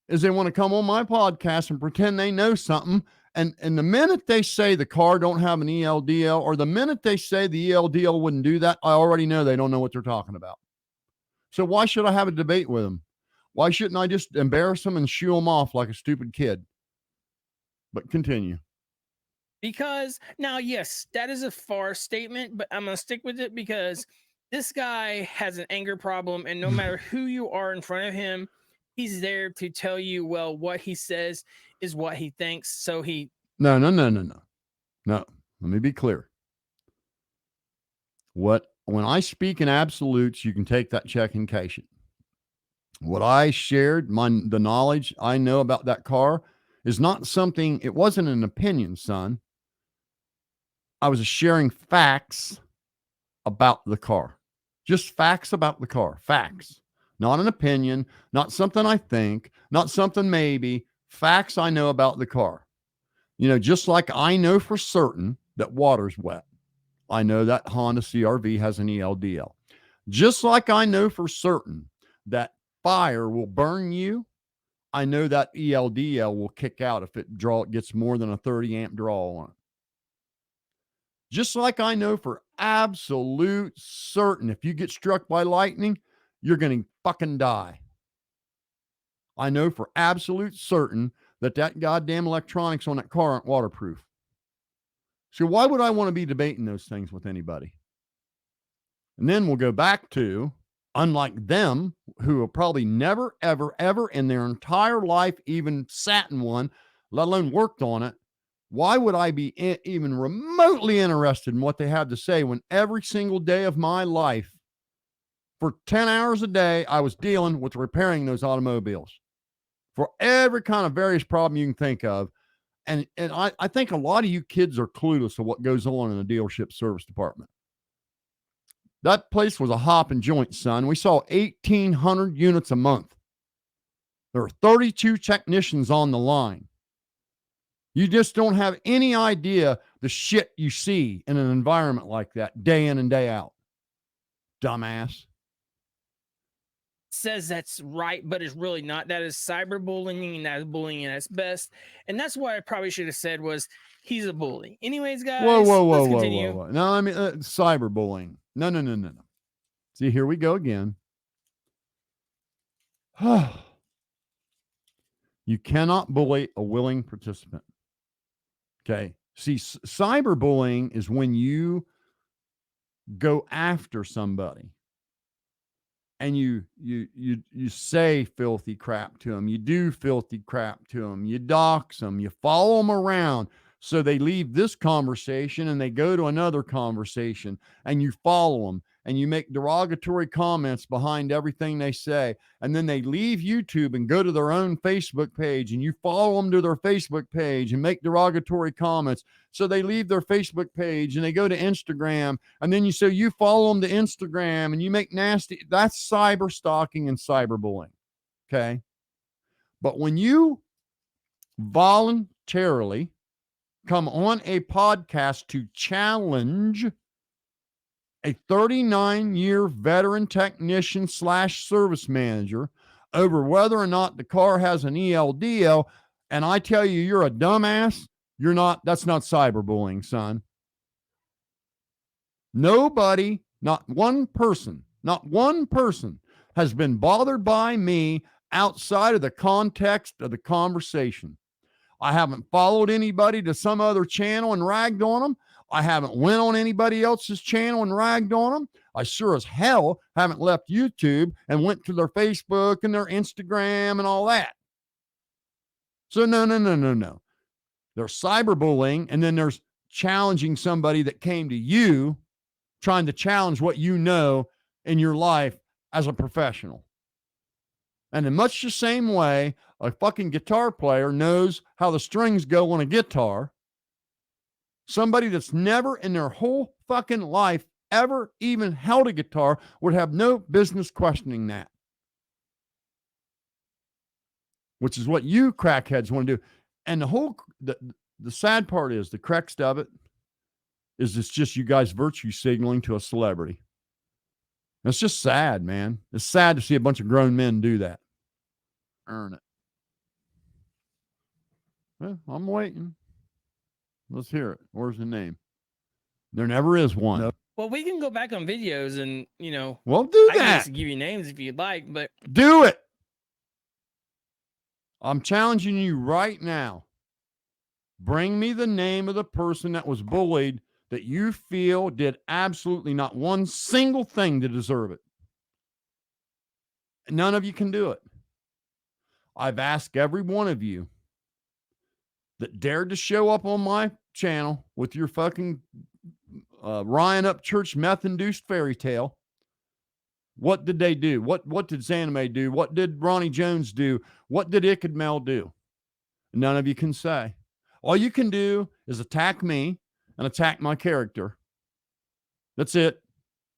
is they want to come on my podcast and pretend they know something. And the minute they say the car don't have an ELDL, or the minute they say the ELDL wouldn't do that, I already know they don't know what they're talking about. So why should I have a debate with them? Why shouldn't I just embarrass them and shoo them off like a stupid kid? But continue. Because now, yes, that is a far statement, but I'm going to stick with it because this guy has an anger problem. And no matter who you are in front of him, he's there to tell you, well, what he says is what he thinks. So he. No. Let me be clear. When I speak in absolutes, you can take that check and cash it. What I shared, the knowledge I know about that car is not something, it wasn't an opinion, son. I was sharing facts about the car. Just facts about the car. Facts. Not an opinion, not something I think, not something maybe. Facts I know about the car. You know, just like I know for certain that water's wet. I know that Honda CR-V has an ELDL. Just like I know for certain that fire will burn you, I know that ELDL will kick out if it gets more than a 30 amp draw on it. Just like I know for absolute certain, if you get struck by lightning, you're going to fucking die. I know for absolute certain that goddamn electronics on that car aren't waterproof. So why would I want to be debating those things with anybody? And then we'll go back to, unlike them, who have probably never, ever in their entire life even sat in one, let alone worked on it. Why would I be even remotely interested in what they have to say when every single day of my life, for 10 hours a day, I was dealing with repairing those automobiles for every kind of various problem you can think of. And I think a lot of you kids are clueless of what goes on in a dealership service department. That place was a hop and joint, son. We saw 1,800 units a month. There are 32 technicians on the line. You just don't have any idea the shit you see in an environment like that day in and day out. Dumbass. Says that's right, but it's really not. That is cyberbullying, and that is bullying at its best. And that's what I probably should have said was he's a bully. Anyways, guys, let's continue. Whoa. No, I mean, cyberbullying. No. See, here we go again. You cannot bully a willing participant. Okay. See, cyberbullying is when you go after somebody and you say filthy crap to them, you do filthy crap to them, you dox them, you follow them around, so they leave this conversation and they go to another conversation, and you follow them and you make derogatory comments behind everything they say, and then they leave YouTube and go to their own Facebook page, and you follow them to their Facebook page and make derogatory comments, so they leave their Facebook page and they go to Instagram, and then you follow them to Instagram and you make nasty. That's cyber stalking and cyberbullying. Okay. But when you voluntarily come on a podcast to challenge a 39-year veteran technician / service manager over whether or not the car has an ELDL, and I tell you you're a dumbass, that's not cyberbullying, son. Nobody, not one person has been bothered by me outside of the context of the conversation. I haven't followed anybody to some other channel and ragged on them. I haven't went on anybody else's channel and ragged on them. I sure as hell haven't left YouTube and went to their Facebook and their Instagram and all that. So no. There's cyberbullying, and then there's challenging somebody that came to you, trying to challenge what you know in your life as a professional. And in much the same way, a fucking guitar player knows how the strings go on a guitar. Somebody that's never in their whole fucking life ever even held a guitar would have no business questioning that. Which is what you crackheads want to do. And the sad part is, the crux of it is, it's just you guys virtue signaling to a celebrity. It's just sad, man. It's sad to see a bunch of grown men do that. Earn it. Well, I'm waiting. Let's hear it. Where's the name? There never is one. Nope. Well, we can go back on videos and, well, do I can that. just give you names if you'd like, but do it. I'm challenging you right now. Bring me the name of the person that was bullied that you feel did absolutely not one single thing to deserve it. None of you can do it. I've asked every one of you that dared to show up on my channel with your fucking Ryan Upchurch meth-induced fairy tale. What did they do? What did Zanime do? What did Ronnie Jones do? What did Ichabod do? None of you can say. All you can do is attack me and attack my character. That's it.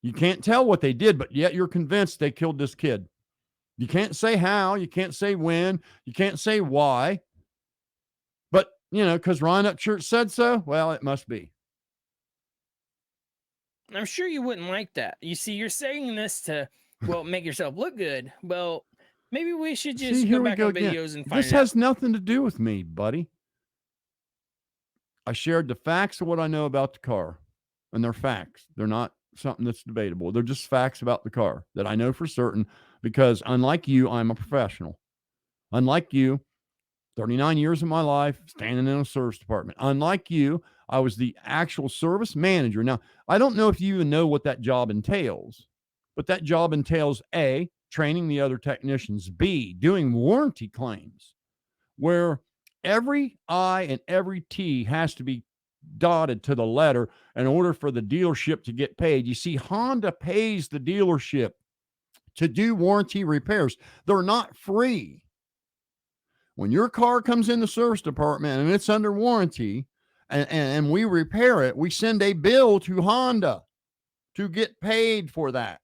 You can't tell what they did, but yet you're convinced they killed this kid. You can't say how. You can't say when. You can't say why. But, because Ryan Upchurch said so, well, it must be. I'm sure you wouldn't like that. You see, you're saying this to, make yourself look good. Well, maybe we should just go back on videos and find This has nothing to do with me, buddy. I shared the facts of what I know about the car, and they're facts. They're not something that's debatable. They're just facts about the car that I know for certain, because unlike you, I'm a professional. Unlike you, 39 years of my life standing in a service department. Unlike you, I was the actual service manager. Now, I don't know if you even know what that job entails, but that job entails A, training the other technicians, B, doing warranty claims, where every I and every T has to be dotted to the letter in order for the dealership to get paid. You see, Honda pays the dealership to do warranty repairs. They're not free. When your car comes in the service department and it's under warranty and we repair it, we send a bill to Honda to get paid for that.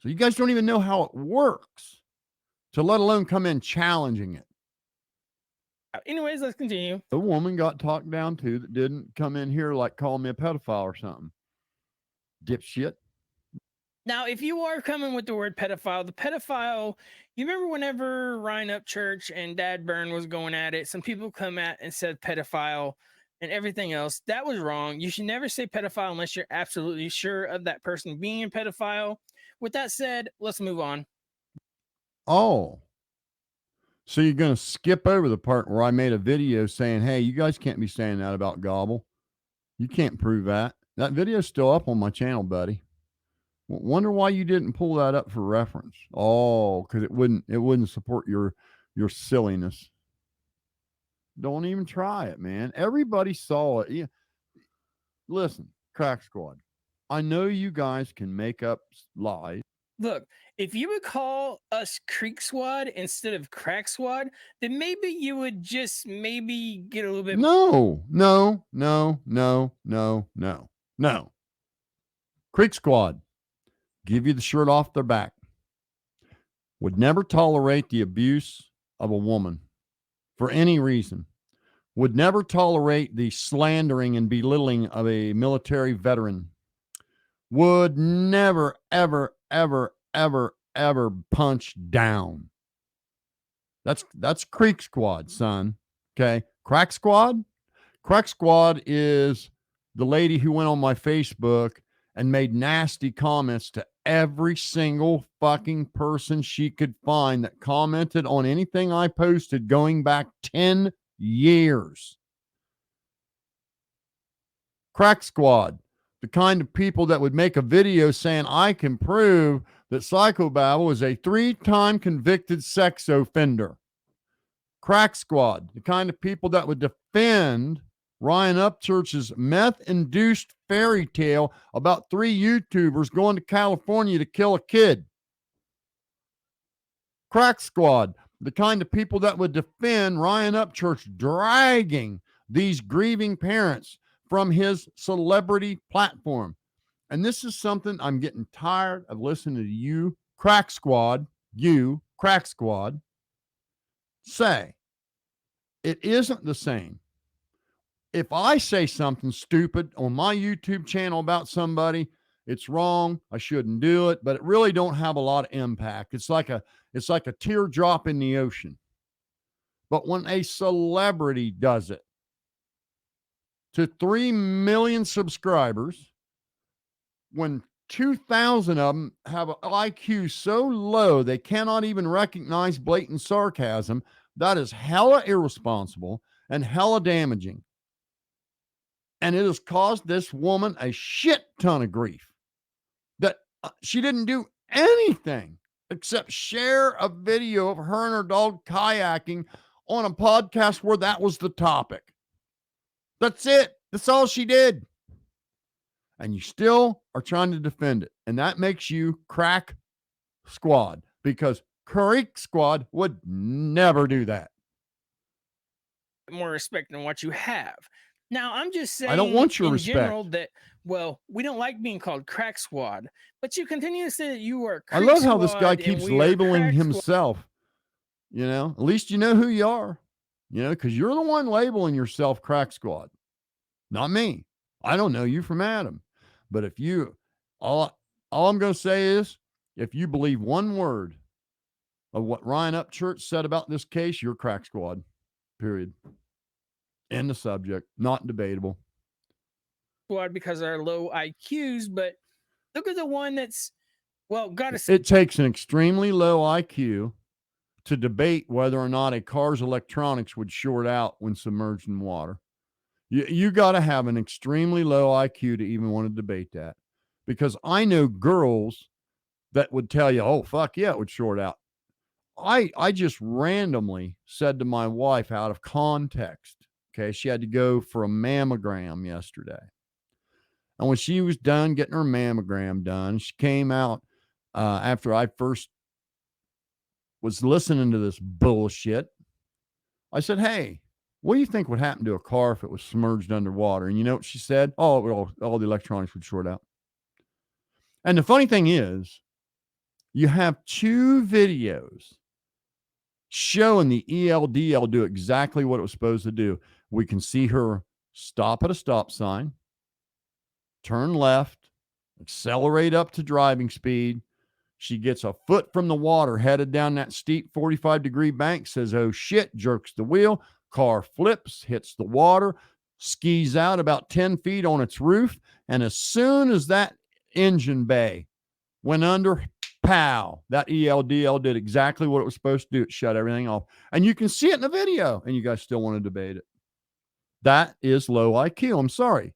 So you guys don't even know how it works, to let alone come in challenging it. Anyways, let's continue. A woman got talked down to that didn't come in here like calling me a pedophile or something. Dipshit. Now, if you are coming with the word pedophile, the pedophile, you remember whenever Ryan Upchurch and Dad Byrne was going at it, some people come at and said pedophile and everything else. That was wrong. You should never say pedophile unless you're absolutely sure of that person being a pedophile. with that said, let's move on. Oh, so you're going to skip over the part where I made a video saying, hey, you guys can't be saying that about Gobble. You can't prove that. That video's still up on my channel, buddy. Wonder why you didn't pull that up for reference. Oh, because it wouldn't support your silliness. Don't even try it, man. Everybody saw it. Yeah. Listen, Crack Squad. I know you guys can make up lies. Look, if you would call us Creek Squad instead of Crack Squad, then maybe you would just maybe get a little bit. No. Creek Squad. Give you the shirt off their back. Would never tolerate the abuse of a woman for any reason. Would never tolerate the slandering and belittling of a military veteran. Would never, ever, ever, ever, ever punch down. That's Creek Squad, son. Okay. Crack Squad? Crack Squad is the lady who went on my Facebook and made nasty comments to every single fucking person she could find that commented on anything I posted going back 10 years. Crack Squad, the kind of people that would make a video saying, I can prove that Psychobabble is a 3-time convicted sex offender. Crack Squad, the kind of people that would defend Ryan Upchurch's meth-induced fairy tale about 3 YouTubers going to California to kill a kid. Crack Squad, the kind of people that would defend Ryan Upchurch dragging these grieving parents from his celebrity platform. And this is something I'm getting tired of listening to you, Crack Squad, say. It isn't the same. If I say something stupid on my YouTube channel about somebody, it's wrong. I shouldn't do it, but it really don't have a lot of impact. It's like a teardrop in the ocean. But when a celebrity does it to 3 million subscribers, when 2,000 of them have an IQ so low they cannot even recognize blatant sarcasm, that is hella irresponsible and hella damaging. And it has caused this woman a shit ton of grief that she didn't do anything except share a video of her and her dog kayaking on a podcast where that was the topic. That's it. That's all she did. And you still are trying to defend it. And that makes you Crack Squad, because Creek Squad would never do that. More respect than what you have. Now, I'm just saying, I don't want your in respect. general, that, well, we don't like being called Crack Squad, but you continue to say that you are I Creek love how this Squad guy and keeps we are labeling Crack himself. You know, at least you know who you are, you know, because you're the one labeling yourself Crack Squad, not me. I don't know you from Adam. But if you, all I'm going to say is, if you believe one word of what Ryan Upchurch said about this case, you're Crack Squad, period. End the subject. Not debatable. Squad because of our low IQs, but look at the one that's, well, gotta say, It takes an extremely low IQ to debate whether or not a car's electronics would short out when submerged in water. You got to have an extremely low IQ to even want to debate that, because I know girls that would tell you, oh, fuck yeah, it would short out. I just randomly said to my wife out of context, okay, she had to go for a mammogram yesterday. And when she was done getting her mammogram done, she came out after I first was listening to this bullshit. I said, hey, what do you think would happen to a car if it was submerged underwater? And you know what she said? Oh, all the electronics would short out. And the funny thing is, you have 2 videos showing the ELDL do exactly what it was supposed to do. We can see her stop at a stop sign, turn left, accelerate up to driving speed. She gets a foot from the water, headed down that steep 45-degree bank, says, oh shit, jerks the wheel, car flips, hits the water, skis out about 10 feet on its roof. And as soon as that engine bay went under, pow. That ELDL did exactly what it was supposed to do. It shut everything off. And you can see it in the video, and you guys still want to debate it. That is low IQ. I'm sorry.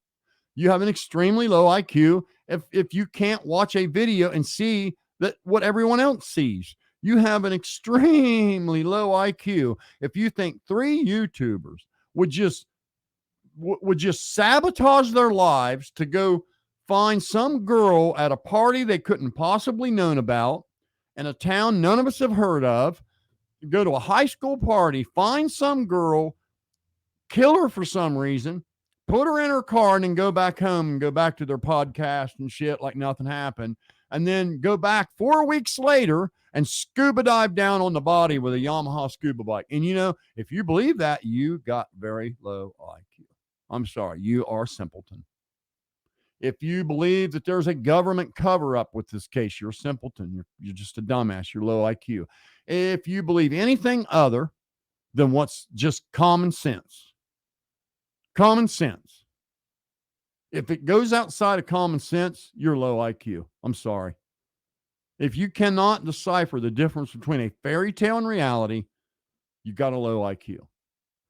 You have an extremely low IQ if you can't watch a video and see that what everyone else sees. You have an extremely low IQ if you think 3 YouTubers would just sabotage their lives to go find some girl at a party they couldn't possibly known about in a town none of us have heard of, go to a high school party, find some girl, kill her for some reason, put her in her car, and then go back home and go back to their podcast and shit like nothing happened, and then go back 4 weeks later and scuba dive down on the body with a Yamaha scuba bike. And if you believe that, you got very low IQ. I'm sorry, you are simpleton. If you believe that there's a government cover-up with this case, you're a simpleton. You're just a dumbass. You're low IQ. If you believe anything other than what's just common sense, if it goes outside of common sense, you're low IQ. I'm sorry. If you cannot decipher the difference between a fairy tale and reality, you got a low IQ.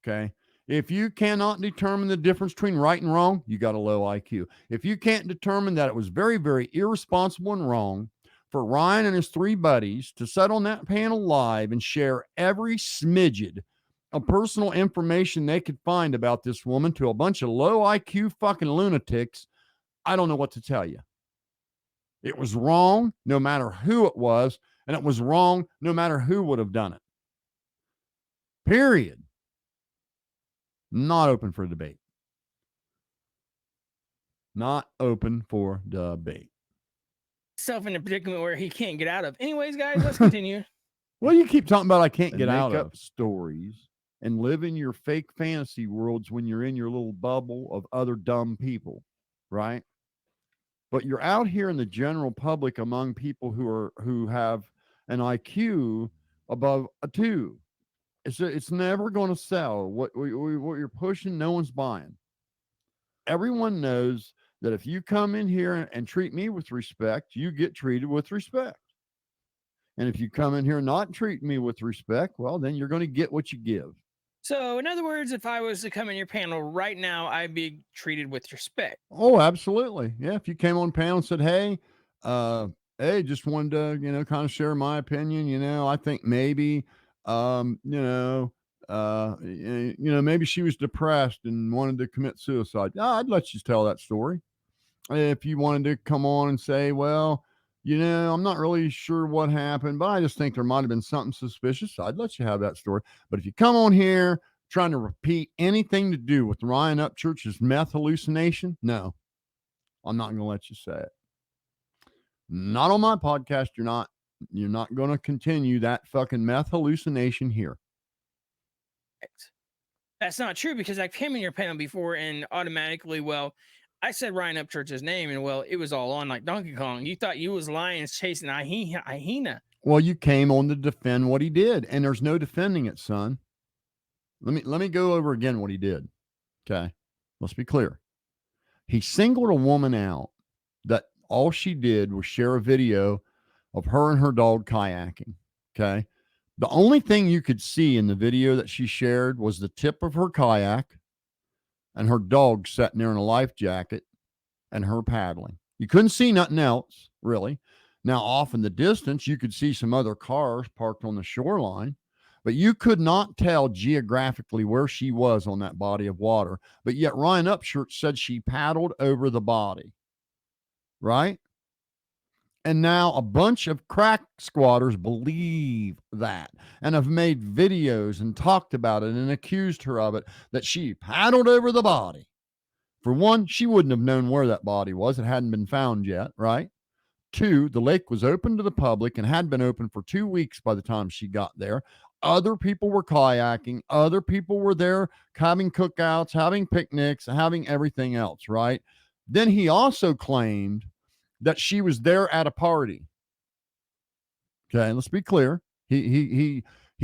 Okay? If you cannot determine the difference between right and wrong, you got a low IQ. If you can't determine that it was very, very irresponsible and wrong for Ryan and his 3 buddies to sit on that panel live and share every smidget of personal information they could find about this woman to a bunch of low IQ fucking lunatics, I don't know what to tell you. It was wrong no matter who it was, and it was wrong no matter who would have done it. Period. Not open for debate. Not open for debate. Self in a predicament where he can't get out of. Anyways, guys, let's continue. Well, you keep talking about I can't get out of stories and live in your fake fantasy worlds when you're in your little bubble of other dumb people, right? But you're out here in the general public among people who have an IQ above a 2. It's never going to sell. What you're pushing, no one's buying. Everyone knows that if you come in here and treat me with respect, you get treated with respect. And if you come in here and not treat me with respect, well, then you're going to get what you give. So, in other words, if I was to come in your panel right now, I'd be treated with respect. Oh, absolutely. Yeah. If you came on panel and said, hey, just wanted to, kind of share my opinion. I think maybe, maybe she was depressed and wanted to commit suicide. I'd let you tell that story. If you wanted to come on and say, well, I'm not really sure what happened, but I just think there might have been something suspicious, I'd let you have that story. But if you come on here trying to repeat anything to do with Ryan Upchurch's meth hallucination, no, I'm not going to let you say it. Not on my podcast. You're not going to continue that fucking meth hallucination here. That's not true, because I came in your panel before and automatically, I said Ryan Upchurch's name, and it was all on like Donkey Kong. You thought you was lions chasing a hyena. Well, you came on to defend what he did, and there's no defending it, son. Let me go over again what he did. Okay, let's be clear. He singled a woman out that all she did was share a video of her and her dog kayaking. Okay, the only thing you could see in the video that she shared was the tip of her kayak and her dog sitting there in a life jacket and her paddling. You couldn't see nothing else, really. Now, off in the distance, you could see some other cars parked on the shoreline, but you could not tell geographically where she was on that body of water. But yet Ryan Upchurch said she paddled over the body, right? And now a bunch of crack squatters believe that and have made videos and talked about it and accused her of it, that she paddled over the body. For one, she wouldn't have known where that body was. It hadn't been found yet, right? 2, the lake was open to the public and had been open for 2 weeks by the time she got there. Other people were kayaking. Other people were there having cookouts, having picnics, having everything else, right? Then he also claimed that she was there at a party. Okay, let's be clear. He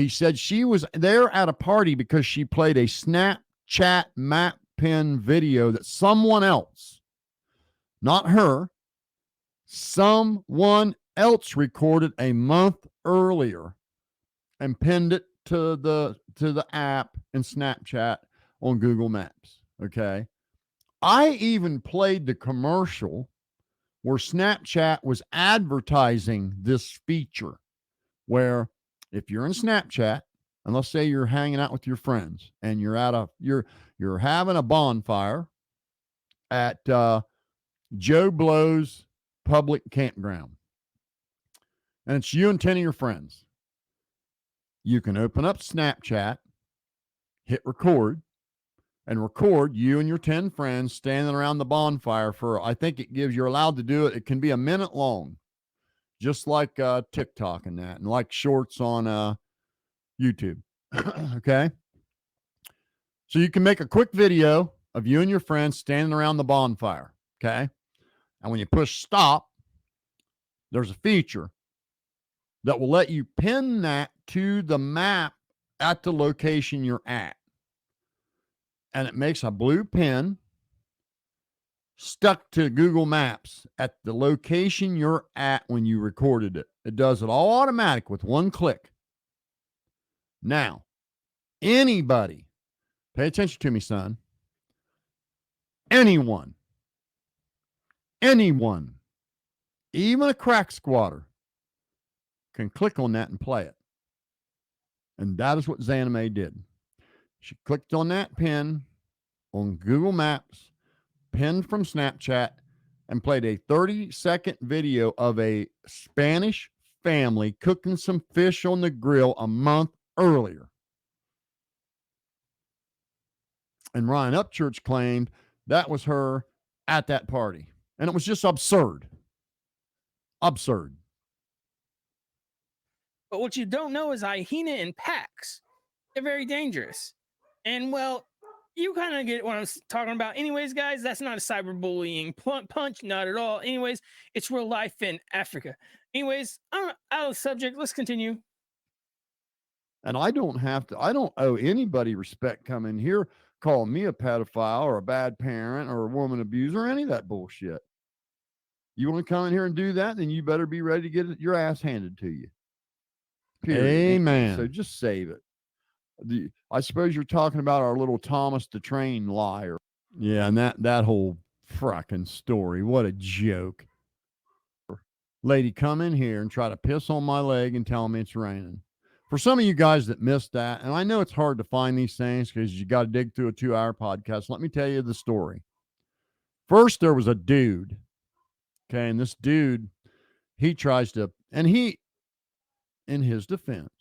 said she was there at a party because she played a Snapchat map pin video that someone else, not her, someone else recorded a month earlier and pinned it to the app in Snapchat on Google Maps. Okay. I even played the commercial where Snapchat was advertising this feature where if you're in Snapchat, and let's say you're hanging out with your friends and you're having a bonfire at Joe Blow's public campground, and it's you and 10 of your friends. You can open up Snapchat, hit record, and record you and your 10 friends standing around the bonfire for, I think it gives, you're allowed to do it. It can be a minute long, just like TikTok and that, and like shorts on YouTube. Okay. So you can make a quick video of you and your friends standing around the bonfire. Okay. And when you push stop, there's a feature that will let you pin that to the map at the location you're at. And it makes a blue pin stuck to Google Maps at the location you're at when you recorded it. It does it all automatic with one click. Now, anybody, pay attention to me, son. Anyone, even a crack squatter, can click on that and play it. And that is what Zanime did. She clicked on that pin on Google Maps, pinned from Snapchat, and played a 30-second video of a Spanish family cooking some fish on the grill a month earlier. And Ryan Upchurch claimed that was her at that party. And it was just absurd. Absurd. But what you don't know is hyena in packs. They're very dangerous. And, well, you kind of get what I'm talking about. Anyways, guys, that's not a cyberbullying punch, not at all. Anyways, it's real life in Africa. Anyways, I'm out of the subject. Let's continue. And I don't owe anybody respect coming here calling me a pedophile or a bad parent or a woman abuser or any of that bullshit. You want to come in here and do that, then you better be ready to get your ass handed to you. Period. Amen. So just save it. I suppose you're talking about our little Thomas the Train liar. Yeah, and that whole frickin' story. What a joke. Lady come in here and try to piss on my leg and tell me it's raining. For some of you guys that missed that, and I know it's hard to find these things because you got to dig through a 2-hour podcast. Let me tell you the story. First, there was a dude. Okay, and this dude, he tries to, and he, in his defense,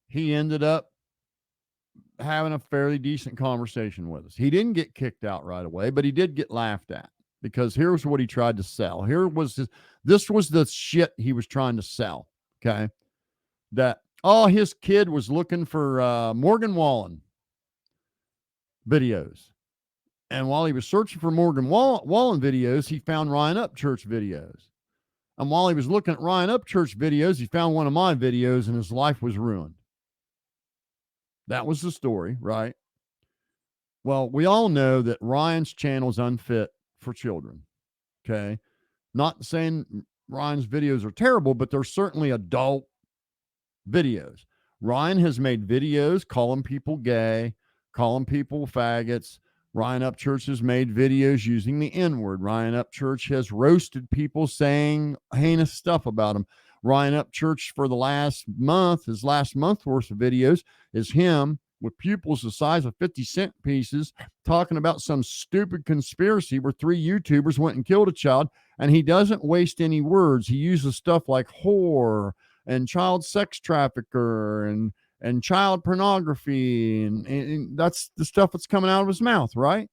he ended up having a fairly decent conversation with us. He didn't get kicked out right away, but he did get laughed at because here's what he tried to sell. This was the shit he was trying to sell. Okay. That, his kid was looking for Morgan Wallen videos. And while he was searching for Morgan Wallen videos, he found Ryan Upchurch videos. And while he was looking at Ryan Upchurch videos, he found one of my videos and his life was ruined. That was the story, right? Well, we all know that Ryan's channel is unfit for children. Okay. Not saying Ryan's videos are terrible, but they're certainly adult videos. Ryan has made videos calling people gay, calling people faggots. Ryan Upchurch has made videos using the N-word. Ryan Upchurch has roasted people saying heinous stuff about him. Ryan Upchurch, for the last month, his last month worth of videos is him with pupils the size of 50-cent pieces talking about some stupid conspiracy where 3 YouTubers went and killed a child, and he doesn't waste any words. He uses stuff like whore and child sex trafficker and child pornography, and that's the stuff that's coming out of his mouth, right?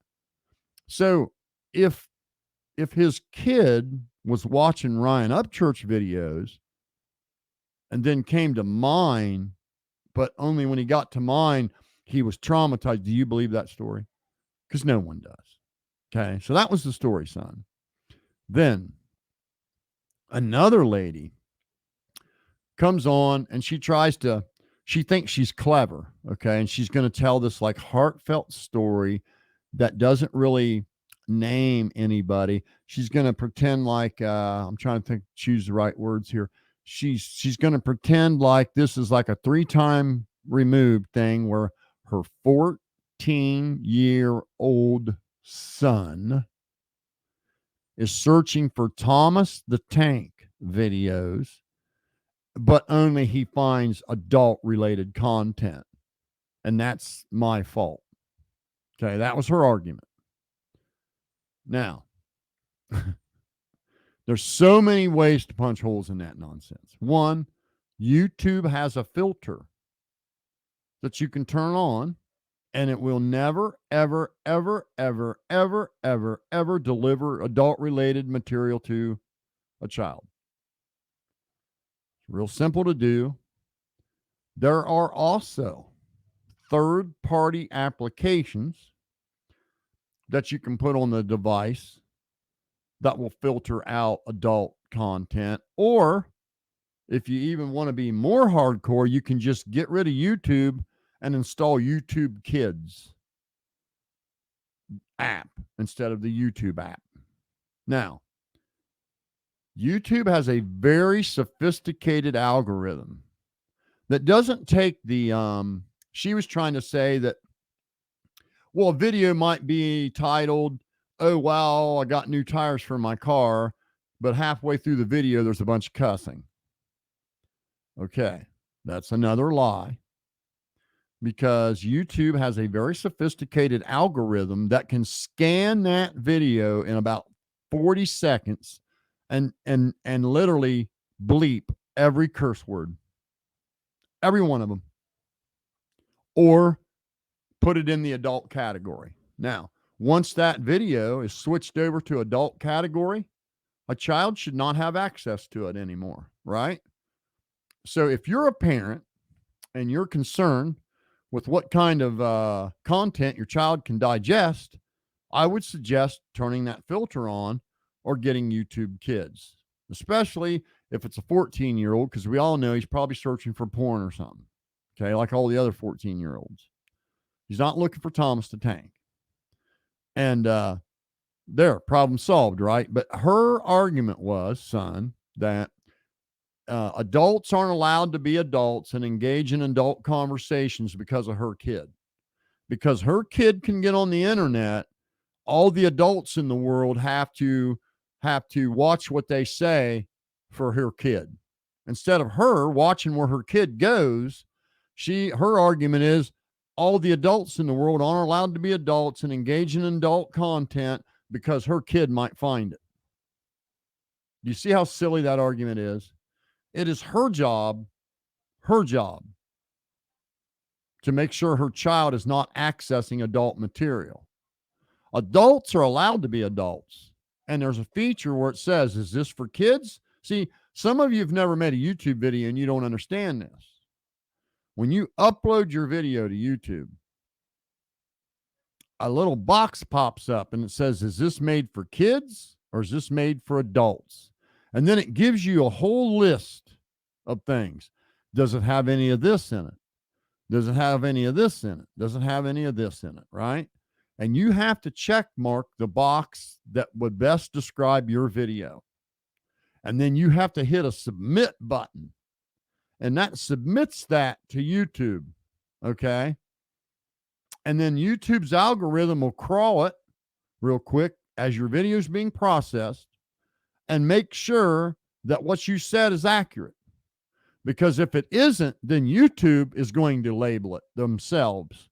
So if his kid was watching Ryan Upchurch videos and then came to mine, but only when he got to mine, he was traumatized. Do you believe that story? Because no one does. Okay, so that was the story, son. Then another lady comes on and she thinks she's clever, okay? And she's going to tell this like heartfelt story that doesn't really name anybody. She's going to pretend like I'm trying to choose the right words here. She's going to pretend like this is like a 3-time removed thing where her 14-year-old son is searching for Thomas the Tank videos, but only he finds adult related content. And that's my fault. Okay, that was her argument. Now, there's so many ways to punch holes in that nonsense. One, YouTube has a filter that you can turn on, and it will never, ever, ever, ever, ever, ever, ever deliver adult related material to a child. It's real simple to do. There are also third-party applications that you can put on the device that will filter out adult content. Or if you even want to be more hardcore, you can just get rid of YouTube and install YouTube Kids app instead of the YouTube app. Now, YouTube has a very sophisticated algorithm that doesn't take the she was trying to say that, well, a video might be titled, "Oh wow, I got new tires for my car," but halfway through the video there's a bunch of cussing. Okay, that's another lie, because YouTube has a very sophisticated algorithm that can scan that video in about 40 seconds and literally bleep every curse word, every one of them, or put it in the adult category. Now, once that video is switched over to adult category, a child should not have access to it anymore, right? So if you're a parent and you're concerned with what kind of content your child can digest, I would suggest turning that filter on or getting YouTube Kids, especially if it's a 14-year-old, because we all know he's probably searching for porn or something, okay, like all the other 14-year-olds. He's not looking for Thomas the Tank. And there, problem solved, right? But her argument was, son, that adults aren't allowed to be adults and engage in adult conversations because of her kid. Because her kid can get on the internet, all the adults in the world have to watch what they say for her kid. Instead of her watching where her kid goes, her argument is all the adults in the world aren't allowed to be adults and engage in adult content because her kid might find it. Do you see how silly that argument is? It is her job to make sure her child is not accessing adult material. Adults are allowed to be adults. And there's a feature where it says, is this for kids? See, some of you have never made a YouTube video and you don't understand this. When you upload your video to YouTube, a little box pops up and it says, is this made for kids or is this made for adults? And then it gives you a whole list of things. Does it have any of this in it? Does it have any of this in it? Does it have any of this in it? Right? And you have to check mark the box that would best describe your video. And then you have to hit a submit button. And that submits that to YouTube. Okay. And then YouTube's algorithm will crawl it real quick as your video is being processed and make sure that what you said is accurate. Because if it isn't, then YouTube is going to label it themselves.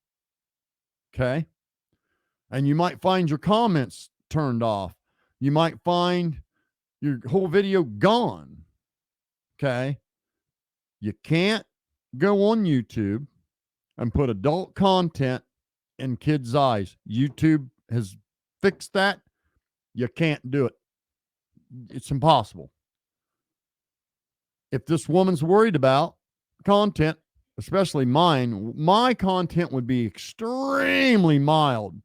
Okay. And you might find your comments turned off. You might find your whole video gone. Okay. You can't go on YouTube and put adult content in kids' eyes. YouTube has fixed that. You can't do it. It's impossible. If this woman's worried about content, especially mine, my content would be extremely mild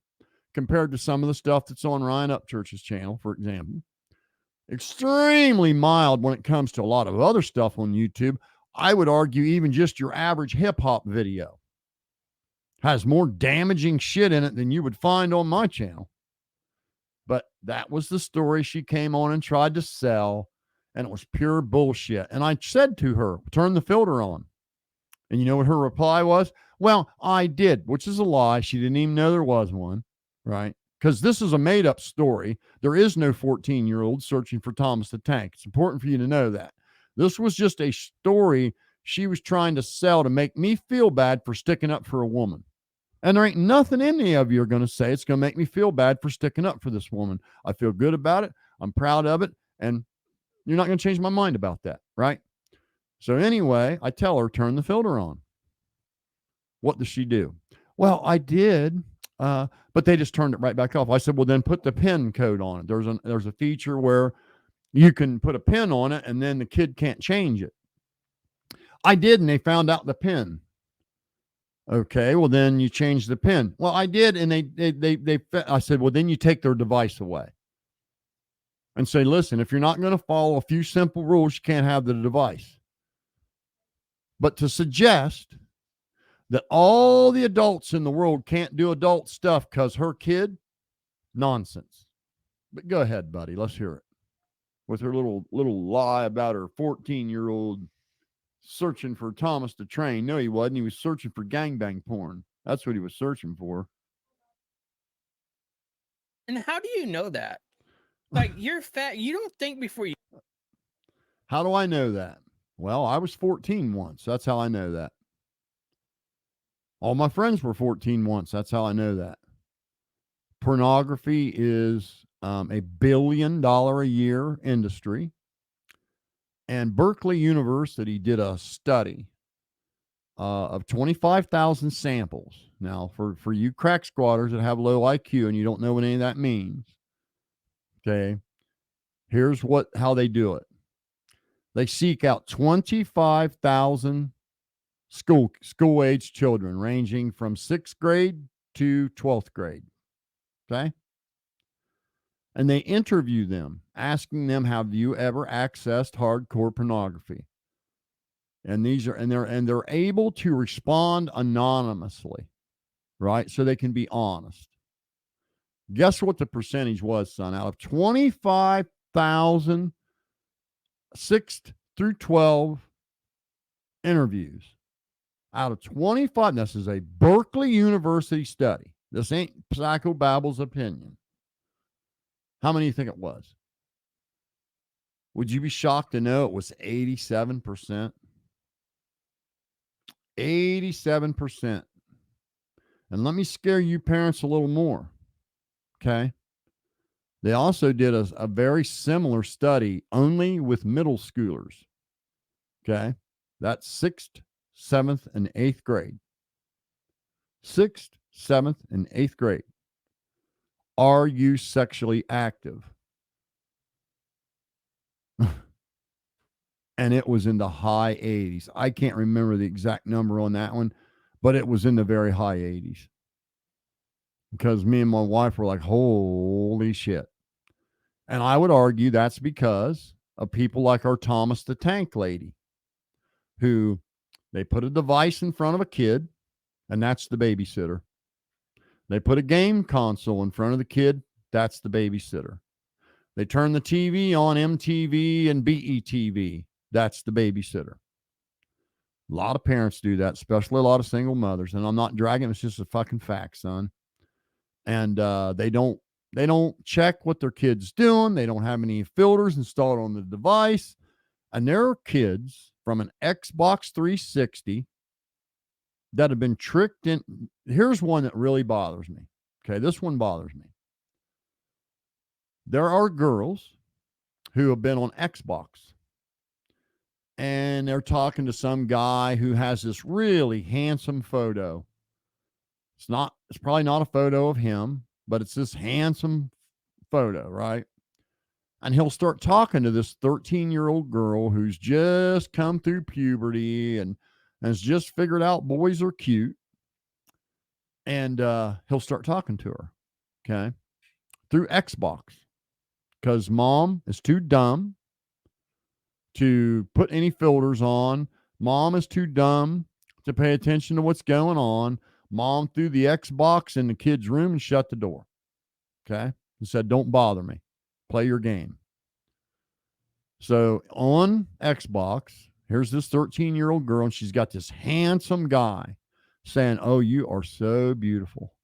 compared to some of the stuff that's on Ryan Upchurch's channel, for example. Extremely mild when it comes to a lot of other stuff on YouTube. I would argue even just your average hip hop video has more damaging shit in it than you would find on my channel. But that was the story she came on and tried to sell, and it was pure bullshit. And I said to her, turn the filter on. And you know what her reply was? Well, I did, which is a lie. She didn't even know there was one, right? Because this is a made up story. There is no 14-year-old searching for Thomas the Tank. It's important for you to know that. This was just a story she was trying to sell to make me feel bad for sticking up for a woman. And there ain't nothing any of you are going to say it's going to make me feel bad for sticking up for this woman. I feel good about it. I'm proud of it. And you're not going to change my mind about that, right? So anyway, I tell her, turn the filter on. What does she do? Well, I did, but they just turned it right back off. I said, well, then put the PIN code on it. There's a feature where you can put a PIN on it, and then the kid can't change it. I did, and they found out the PIN. Okay, well, then you change the PIN. Well, I did, and I said, well, then you take their device away and say, listen, if you're not going to follow a few simple rules, you can't have the device. But to suggest that all the adults in the world can't do adult stuff because her kid, nonsense. But go ahead, buddy. Let's hear it. With her little lie about her 14-year-old searching for Thomas the Train. No, he wasn't. He was searching for gangbang porn. That's what he was searching for. And how do you know that? Like, you're fat. You don't think before you. How do I know that? Well, I was 14 once. That's how I know that. All my friends were 14 once. That's how I know that. Pornography is a $1 billion a year industry. And Berkeley University did a study of 25,000 samples. Now, for you crack squatters that have low IQ and you don't know what any of that means, okay, here's how they do it. They seek out 25,000 school age children ranging from 6th grade to 12th grade. Okay. And they interview them, asking them, have you ever accessed hardcore pornography? And they're able to respond anonymously, right? So they can be honest. Guess what the percentage was, son? Out of 25,000 6th through 12 interviews, out of 25, this is a Berkeley University study. This ain't Psychobabbles' opinion. How many do you think it was? Would you be shocked to know it was 87%? 87%. And let me scare you parents a little more. Okay. They also did a very similar study only with middle schoolers. Okay. That's 6th, 7th, and 8th grade. 6th, 7th, and 8th grade. Are you sexually active? And it was in the high 80s. I can't remember the exact number on that one, but it was in the very high 80s. Because me and my wife were like, holy shit. And I would argue that's because of people like our Thomas the Tank lady, who they put a device in front of a kid, and that's the babysitter. They put a game console in front of the kid, that's the babysitter. They turn the TV on MTV and BETV, that's the babysitter. A lot of parents do that, especially a lot of single mothers. And I'm not dragging, it's just a fucking fact, son. And they don't check what their kid's doing. They don't have any filters installed on the device. And there are kids from an Xbox 360 that have been tricked in. Here's one that really bothers me. Okay, this one bothers me. There are girls who have been on Xbox, and they're talking to some guy who has this really handsome photo. It's probably not a photo of him, but it's this handsome photo, right? And he'll start talking to this 13-year-old girl who's just come through puberty and has just figured out boys are cute. And he'll start talking to her, okay, through Xbox, because mom is too dumb to put any filters on. Mom is too dumb to pay attention to what's going on. Mom threw the Xbox in the kid's room and shut the door. Okay. and said, don't bother me. Play your game. So on Xbox, here's this 13-year-old girl, and she's got this handsome guy saying, oh, you are so beautiful.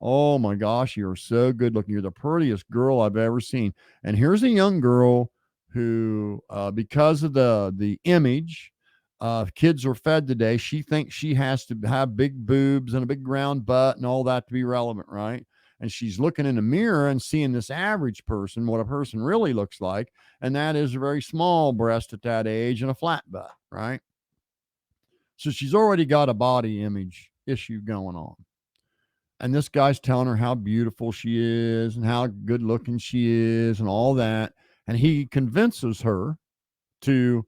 Oh my gosh, you're so good looking. You're the prettiest girl I've ever seen. And here's a young girl who, because of the image, kids are fed today. She thinks she has to have big boobs and a big round butt and all that to be relevant, right? And she's looking in the mirror and seeing this average person, what a person really looks like, and that is a very small breast at that age and a flat butt, right? So she's already got a body image issue going on. And this guy's telling her how beautiful she is and how good looking she is and all that. And he convinces her to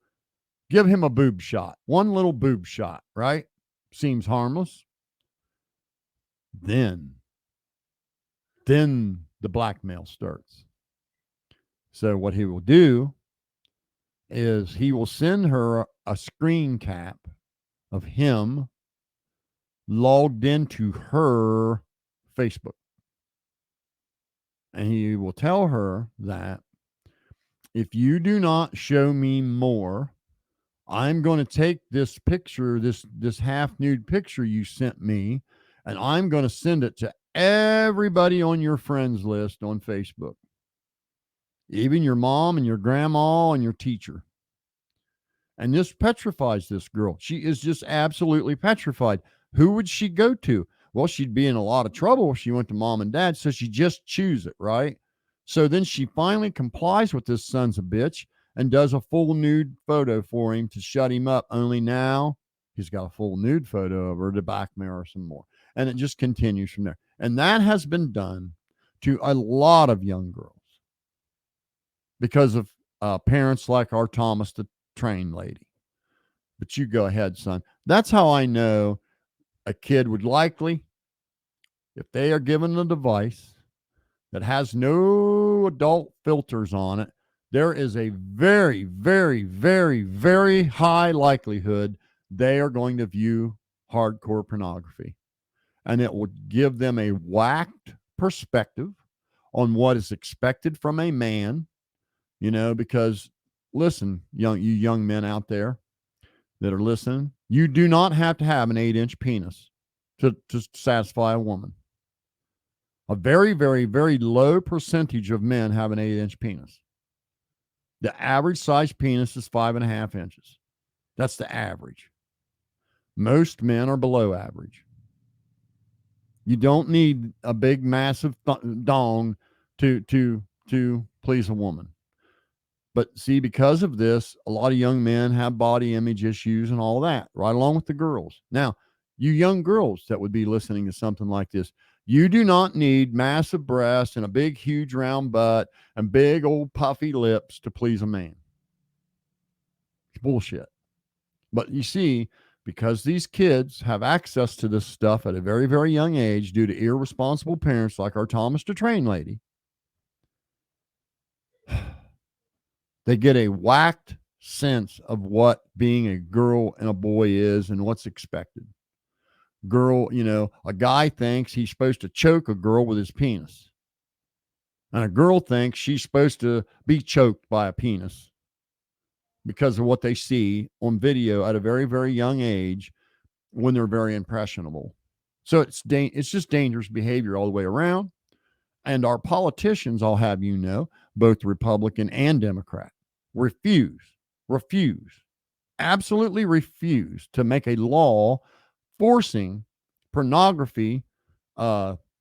give him a boob shot, one little boob shot, right? Seems harmless. Then the blackmail starts. So what he will do is he will send her a screen cap of him logged into her Facebook. And he will tell her that if you do not show me more, I'm going to take this picture, this half nude picture you sent me, and I'm going to send it to everybody on your friends list on Facebook, even your mom and your grandma and your teacher. And this petrifies this girl. She is just absolutely petrified. Who would she go to? Well, she'd be in a lot of trouble if she went to mom and dad, so she just choose it, right? So then she finally complies with this son's a bitch and does a full nude photo for him to shut him up. Only now he's got a full nude photo of her to blackmail her some more. And it just continues from there. And that has been done to a lot of young girls because of parents like our Thomas the Train lady. But you go ahead, son. That's how I know a kid would likely, if they are given a device that has no adult filters on it, there is a very, very, very, very high likelihood they are going to view hardcore pornography. And it would give them a whacked perspective on what is expected from a man, because listen, you young men out there that are listening, you do not have to have an 8-inch penis to satisfy a woman. A very, very, very low percentage of men have an 8-inch penis. The average size penis is 5.5 inches. That's the average. Most men are below average. You don't need a big, massive dong to please a woman. But see, because of this, a lot of young men have body image issues and all that, right along with the girls. Now, you young girls that would be listening to something like this, you do not need massive breasts and a big, huge round butt and big old puffy lips to please a man. It's bullshit. But you see, because these kids have access to this stuff at a very, very young age due to irresponsible parents like our Thomas the Train lady, they get a whacked sense of what being a girl and a boy is and what's expected. Girl, a guy thinks he's supposed to choke a girl with his penis. And a girl thinks she's supposed to be choked by a penis because of what they see on video at a very, very young age when they're very impressionable. So it's just dangerous behavior all the way around. And our politicians, I'll have you know, both Republican and Democrat, absolutely refuse to make a law forcing pornography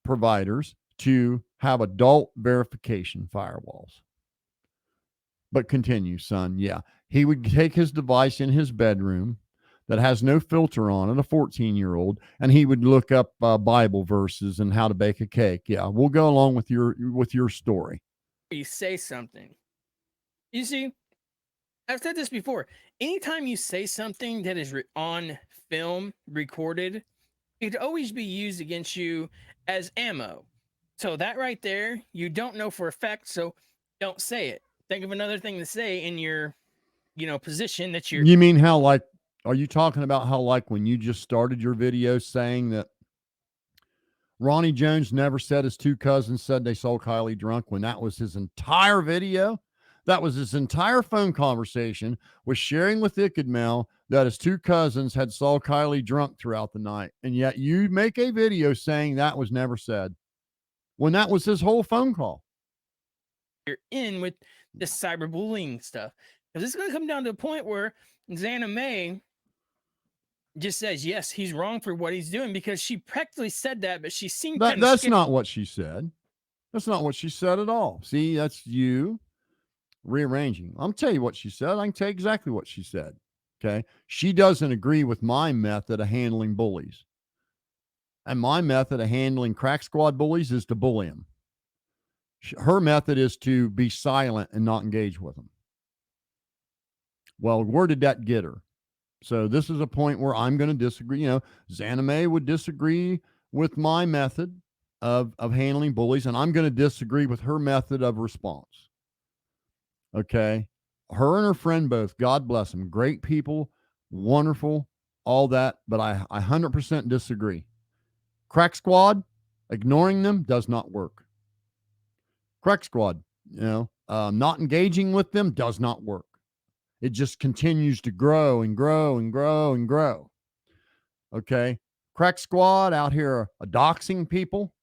providers to have adult verification firewalls. But continue, son. Yeah, he would take his device in his bedroom that has no filter on it, a 14-year-old, and he would look up Bible verses and how to bake a cake. Yeah, we'll go along with your story. You say something. You see, I've said this before. Anytime you say something that is on film, recorded, it could always be used against you as ammo. So that right there, you don't know for a fact, so don't say it. Think of another thing to say in your, position that you're. You mean how, like, are you talking about how, like, when you just started your video saying that Ronnie Jones never said his two cousins said they saw Kylie drunk when that was his entire video. That was his entire phone conversation, was sharing with Ichabod that his two cousins had saw Kylie drunk throughout the night. And yet you make a video saying that was never said when that was his whole phone call. You're in with this cyberbullying stuff. Because it's going to come down to a point where Xana May just says, yes, he's wrong for what he's doing, because she practically said that, but she seemed kind of That's not what she said. That's not what she said at all. See, that's you rearranging. I'll tell you what she said. I can tell you exactly what she said. Okay. She doesn't agree with my method of handling bullies. And my method of handling crack squad bullies is to bully them. Her method is to be silent and not engage with them. Well, where did that get her? So this is a point where I'm going to disagree. You know, Xana May would disagree with my method of handling bullies, and I'm going to disagree with her method of response. Okay. Her and her friend both, God bless them, great people, wonderful, all that, but I 100% disagree. Crack squad, ignoring them does not work. Crack squad, you know, not engaging with them does not work. It just continues to grow and grow and grow and grow. Okay. Crack squad out here doxing people,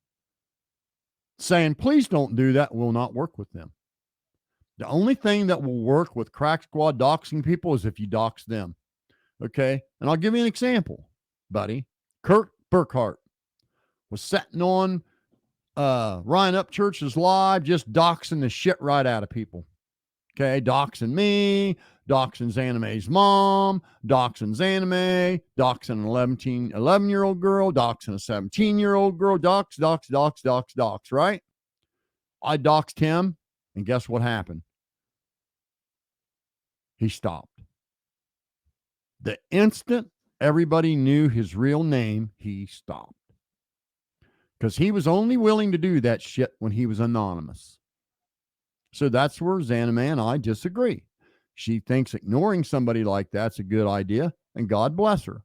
saying, please don't do that, will not work with them. The only thing that will work with crack squad doxing people is if you dox them. Okay. And I'll give you an example, buddy. Kurt Burkhart was sitting on Ryan Upchurch's live, just doxing the shit right out of people. Okay. Doxing me, doxing Xana May's mom, doxing Xana May, doxing an 11-year-old girl, doxing a 17-year-old girl, dox, right? I doxed him, and guess what happened? He stopped. The instant everybody knew his real name, he stopped. Because he was only willing to do that shit when he was anonymous. So that's where Xana May and I disagree. She thinks ignoring somebody like that's a good idea, and God bless her.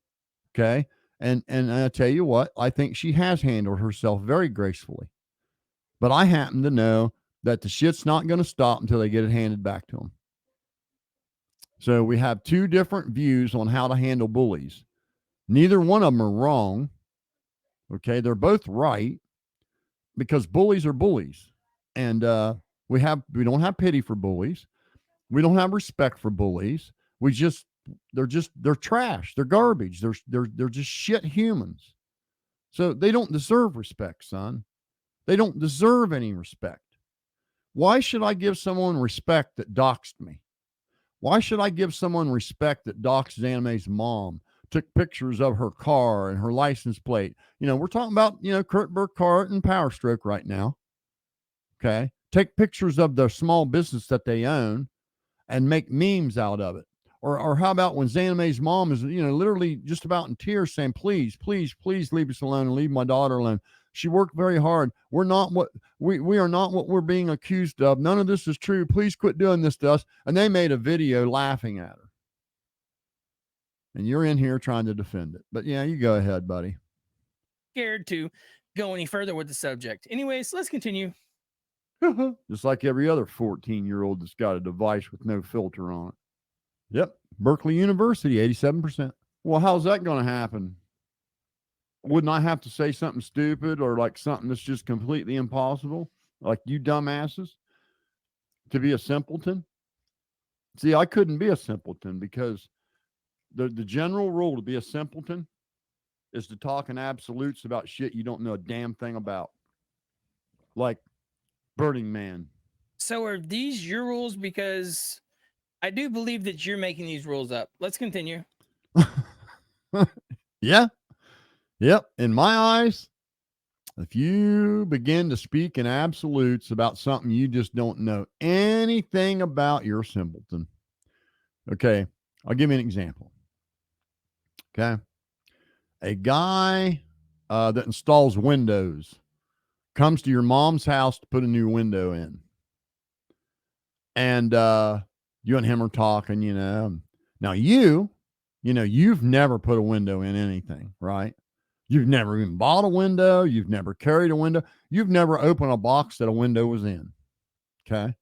Okay. And I tell you what, I think she has handled herself very gracefully. But I happen to know that the shit's not going to stop until they get it handed back to them. So we have two different views on how to handle bullies. Neither one of them are wrong. Okay. They're both right, because bullies are bullies. And we don't have pity for bullies. We don't have respect for bullies. They're trash. They're garbage. They're just shit humans. So they don't deserve respect, son. They don't deserve any respect. Why should I give someone respect that doxed me? Why should I give someone respect that doxed Xana May's mom, took pictures of her car and her license plate? You know, we're talking about, you know, Kurt Burkhart and Power Stroke right now. Okay. Take pictures of the small business that they own and make memes out of it. Or how about when Xana May's mom is, you know, literally just about in tears saying, please, please, please leave us alone and leave my daughter alone. She worked very hard. We are not what we're being accused of. None of this is true. Please quit doing this to us. And they made a video laughing at her. And you're in here trying to defend it. But yeah, you go ahead, buddy. Scared to go any further with the subject. Anyways, let's continue. Just like every other 14-year-old that's got a device with no filter on it. Yep. Berkeley University, 87%. Well, how's that going to happen? Wouldn't I have to say something stupid or like something that's just completely impossible? Like you dumbasses? To be a simpleton? See, I couldn't be a simpleton because the general rule to be a simpleton is to talk in absolutes about shit you don't know a damn thing about. Like Burning Man. So are these your rules? Because I do believe that you're making these rules up. Let's continue. Yeah. Yep. In my eyes, if you begin to speak in absolutes about something you just don't know anything about, you're a simpleton. Okay. I'll give you an example. Okay. A guy that installs windows comes to your mom's house to put a new window in. And you and him are talking, you know. Now you've never put a window in anything, right? You've never even bought a window. You've never carried a window. You've never opened a box that a window was in. Okay.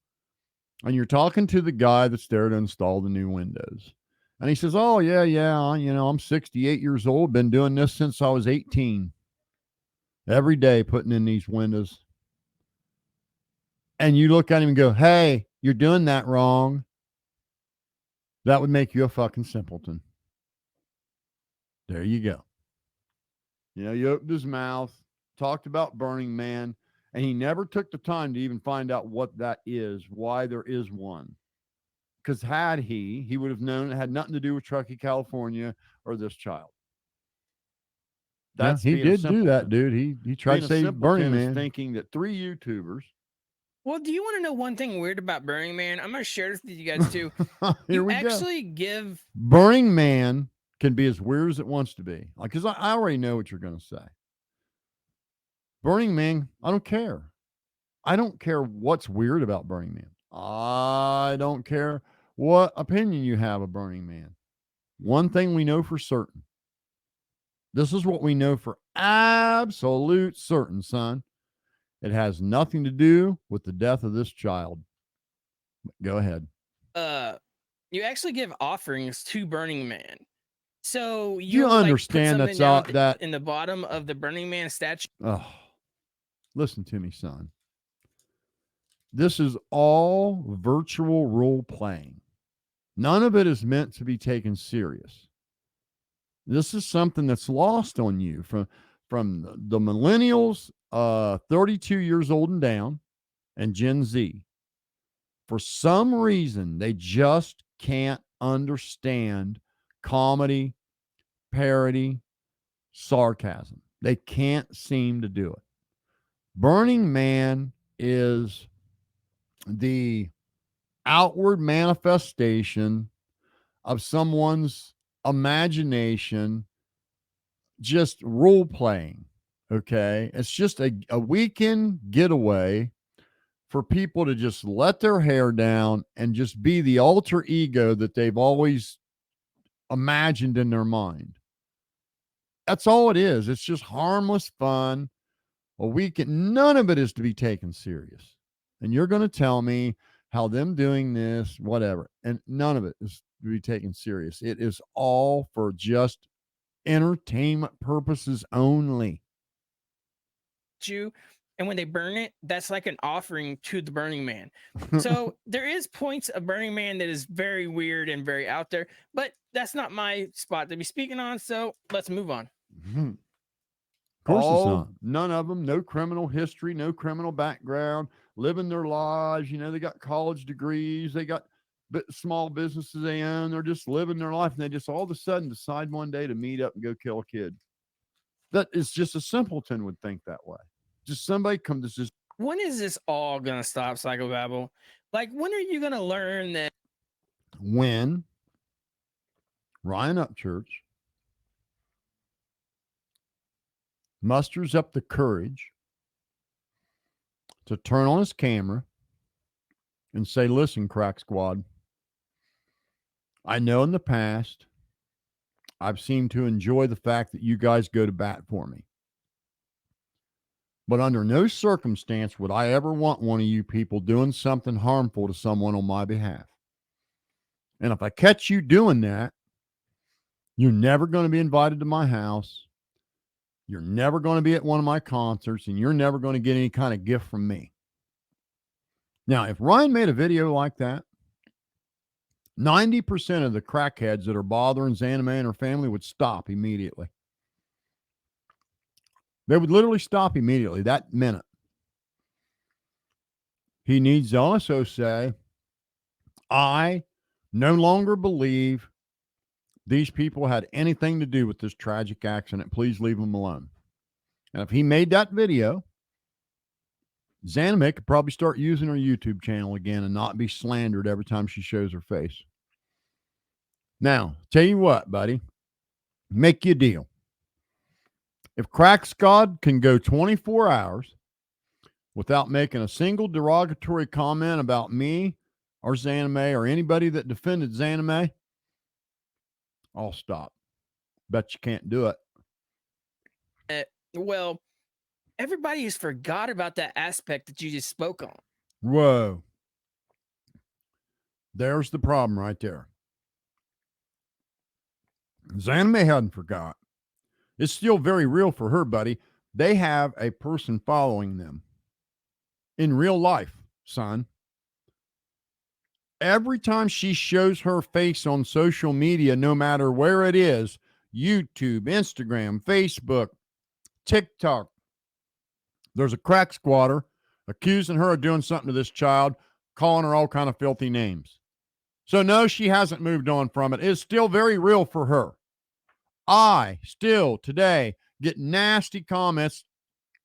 And you're talking to the guy that's there to install the new windows. And he says, oh, yeah, I'm 68 years old. Been doing this since I was 18. Every day putting in these windows. And you look at him and go, hey, you're doing that wrong. That would make you a fucking simpleton. There you go. He opened his mouth, talked about Burning Man, and he never took the time to even find out what that is, why there is one. Because had he would have known it had nothing to do with Truckee, California, or this child. That's he did do that, dude. He tried to say Burning Man, thinking that 3 YouTubers. Well, do you want to know one thing weird about Burning Man? I'm gonna share this with you guys too. Here we actually go. Give Burning Man can be as weird as it wants to be. Like, because I already know what you're going to say. Burning Man, I don't care. I don't care what's weird about Burning Man. I don't care what opinion you have of Burning Man. One thing we know for certain. This is what we know for absolute certain, son. It has nothing to do with the death of this child. Go ahead. You actually give offerings to Burning Man. So you understand put that in the bottom of the Burning Man statue. Oh, listen to me, son. This is all virtual role playing. None of it is meant to be taken serious. This is something that's lost on you from the millennials, 32 years old and down, and Gen Z. For some reason, they just can't understand comedy, parody, sarcasm. They can't seem to do it. Burning Man is the outward manifestation of someone's imagination just role playing. Okay. It's just a weekend getaway for people to just let their hair down and just be the alter ego that they've always imagined in their mind. That's all it is. It's just harmless fun. A weekend, none of it is to be taken serious. And you're going to tell me how them doing this, whatever, and none of it is to be taken serious. It is all for just entertainment purposes only. And when they burn it, that's like an offering to the Burning Man. So there is points of Burning Man that is very weird and very out there, but that's not my spot to be speaking on. So let's move on. Of course it's not. None of them, no criminal history, no criminal background, living their lives. They got college degrees. They got small businesses they own. They're just living their life. And they just all of a sudden decide one day to meet up and go kill a kid. That is just a simpleton would think that way. Just somebody come to just. When is this all going to stop, Psychobabble? Like, when are you going to learn that? When Ryan Upchurch musters up the courage to turn on his camera and say, listen, Crack Squad, I know in the past I've seemed to enjoy the fact that you guys go to bat for me. But under no circumstance would I ever want one of you people doing something harmful to someone on my behalf. And if I catch you doing that, you're never going to be invited to my house. You're never going to be at one of my concerts, and you're never going to get any kind of gift from me. Now, if Ryan made a video like that, 90% of the crackheads that are bothering Xaname and her family would stop immediately. They would literally stop immediately that minute. He needs to also say, I no longer believe these people had anything to do with this tragic accident. Please leave them alone. And if he made that video, Xaname could probably start using her YouTube channel again and not be slandered every time she shows her face. Now, tell you what, buddy, make you a deal. If cracksquad can go 24 hours without making a single derogatory comment about me or Xaname or anybody that defended Xaname, I'll stop. Bet you can't do it. well, everybody has forgot about that aspect that you just spoke on. Whoa. There's the problem right there. Zanime hadn't forgot. It's still very real for her, buddy. They have a person following them in real life, son. Every time she shows her face on social media, no matter where it is, YouTube, Instagram, Facebook, TikTok, there's a crack squatter accusing her of doing something to this child, calling her all kind of filthy names. So no, she hasn't moved on from it. It's still very real for her. I still today get nasty comments,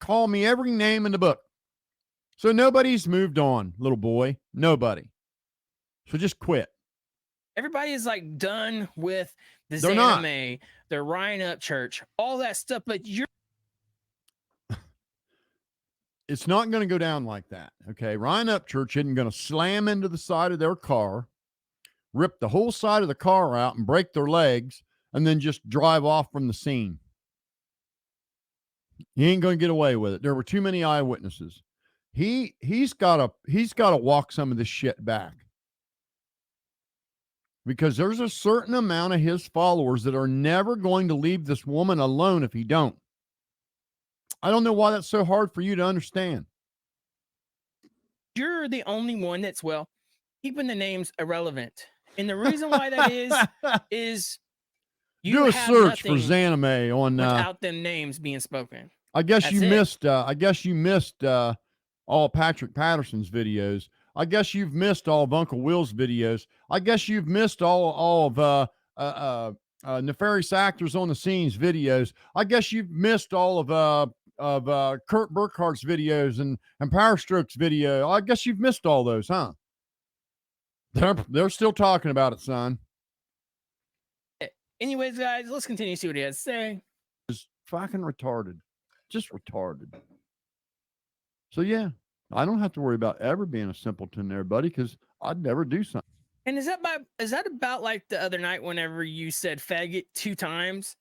call me every name in the book. So nobody's moved on, little boy. Nobody. So just quit. Everybody is like done with the They're not. Zanime, the Ryan Up Church, all that stuff, but you're It's not going to go down like that. Okay. Ryan Upchurch isn't going to slam into the side of their car, rip the whole side of the car out and break their legs, and then just drive off from the scene. He ain't going to get away with it. There were too many eyewitnesses. He's got to walk some of this shit back. Because there's a certain amount of his followers that are never going to leave this woman alone if he don't. I don't know why that's so hard for you to understand. You're the only one that's, well, keeping the names irrelevant. And the reason why that is you do a have search for nothing Zanime on without them names being spoken. I guess That's you it. missed. I guess you missed all Patrick Patterson's videos. I guess you've missed all of Uncle Will's videos. I guess you've missed all of Nefarious Actors on the Scenes videos. I guess you've missed all of Kurt Burkhardt's videos and Power Strokes video. I guess you've missed all those, huh? They're still talking about it, son. Anyways, guys, let's continue to see what he has to say. It's fucking retarded. Just retarded. So yeah, I don't have to worry about ever being a simpleton there, buddy, because I'd never do something. And is that about like the other night whenever you said faggot 2 times?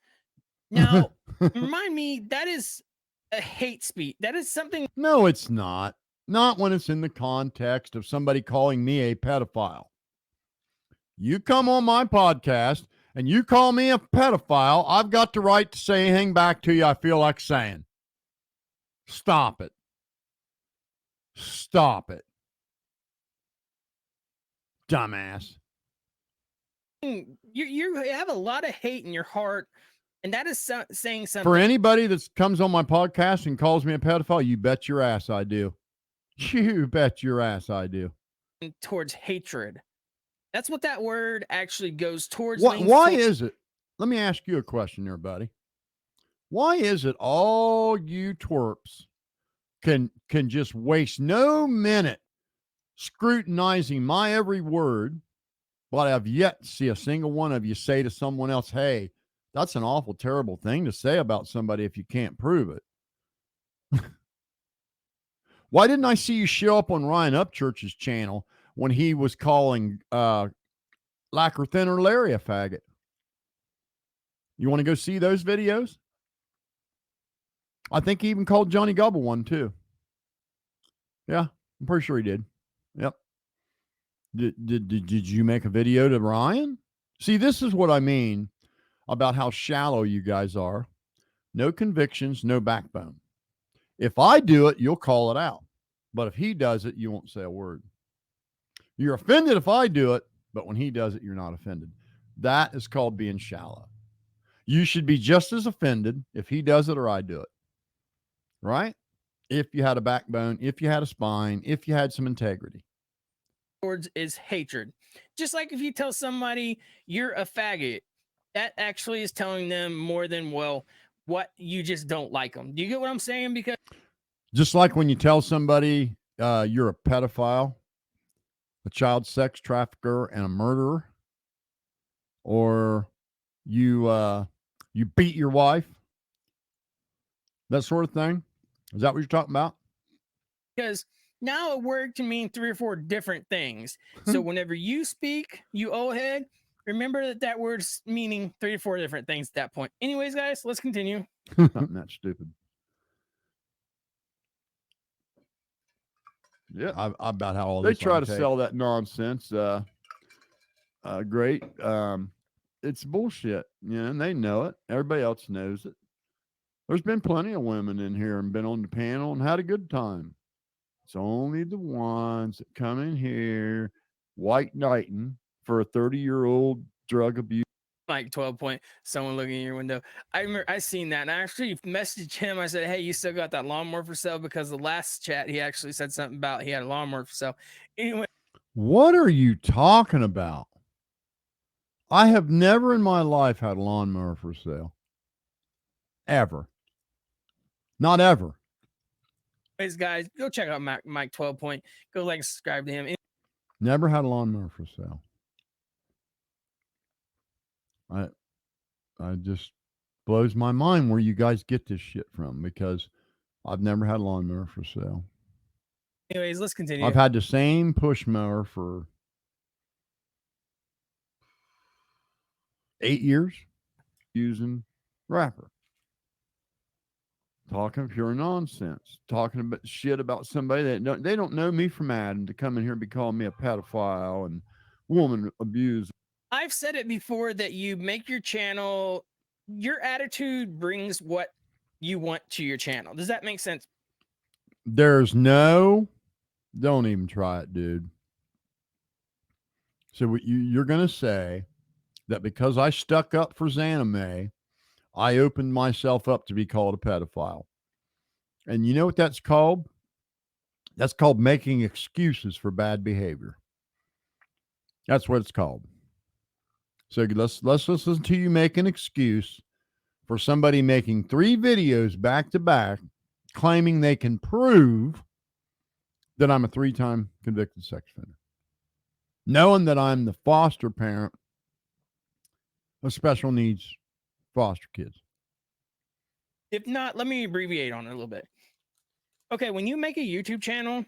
Now, remind me, that is a hate speech. That is something. No, it's not. Not when it's in the context of somebody calling me a pedophile. You come on my podcast and you call me a pedophile, I've got the right to say anything back to you I feel like saying. Stop it. Stop it. Dumbass. You have a lot of hate in your heart, and that is saying something. For anybody that comes on my podcast and calls me a pedophile, you bet your ass I do. You bet your ass I do. Towards hatred. That's what that word actually goes towards. Why is it? Let me ask you a question there, buddy. Why is it all you twerps can just waste no minute scrutinizing my every word, but I've yet to see a single one of you say to someone else, hey, that's an awful terrible thing to say about somebody if you can't prove it. Why didn't I see you show up on Ryan Upchurch's channel when he was calling Lacquer Thinner Larry a faggot? You want to go see those videos? I think he even called Johnny Gobble one too. Yeah, I'm pretty sure he did. Yep. Did you make a video to Ryan? See, this is what I mean about how shallow you guys are. No convictions, no backbone. If I do it, you'll call it out. But if he does it, you won't say a word. You're offended if I do it, but when he does it, you're not offended. That is called being shallow. You should be just as offended if he does it or I do it. Right? If you had a backbone, if you had a spine, if you had some integrity. Towards is hatred. Just like if you tell somebody you're a faggot, that actually is telling them more than, well, what you just don't like them. Do you get what I'm saying? Because just like when you tell somebody you're a pedophile, a child sex trafficker, and a murderer, or you beat your wife, that sort of thing. Is that what you're talking about? Because now a word can mean 3 or 4 different things. So whenever you speak, you old head, Remember that word's meaning 3 to 4 different things at that point. Anyways, guys, let's continue. Not stupid. Yeah, I about how all They this try to take. sell that nonsense. Great. It's bullshit, and they know it. Everybody else knows it. There's been plenty of women in here and been on the panel and had a good time. It's only the ones that come in here white knighting for a 30-year-old drug abuse. Like 12 point, someone looking in your window. I remember I seen that, and I actually messaged him. I said, "Hey, you still got that lawnmower for sale?" Because the last chat he actually said something about he had a lawnmower for sale. Anyway, What are you talking about? I have never in my life had a lawnmower for sale. Ever. Not ever. anyways, guys, go check out Mike 12 point. Go like and subscribe to him. Never had a lawnmower for sale. I just blows my mind where you guys get this shit from, because I've never had a lawnmower for sale. Anyways, let's continue. I've had the same push mower for 8 years using wrapper. Talking pure nonsense. Talking about shit about somebody that they don't know me from Adam to come in here and be calling me a pedophile and woman abuser. I've said it before that you make your channel, your attitude brings what you want to your channel. Does that make sense? Don't even try it, dude. So you're going to say that because I stuck up for Zanime, I opened myself up to be called a pedophile. And you know what that's called? That's called making excuses for bad behavior. That's what it's called. So let's listen to you make an excuse for somebody making 3 videos back to back claiming they can prove that I'm a 3-time convicted sex offender, knowing that I'm the foster parent of special needs foster kids. If not, let me abbreviate on it a little bit. Okay, when you make a YouTube channel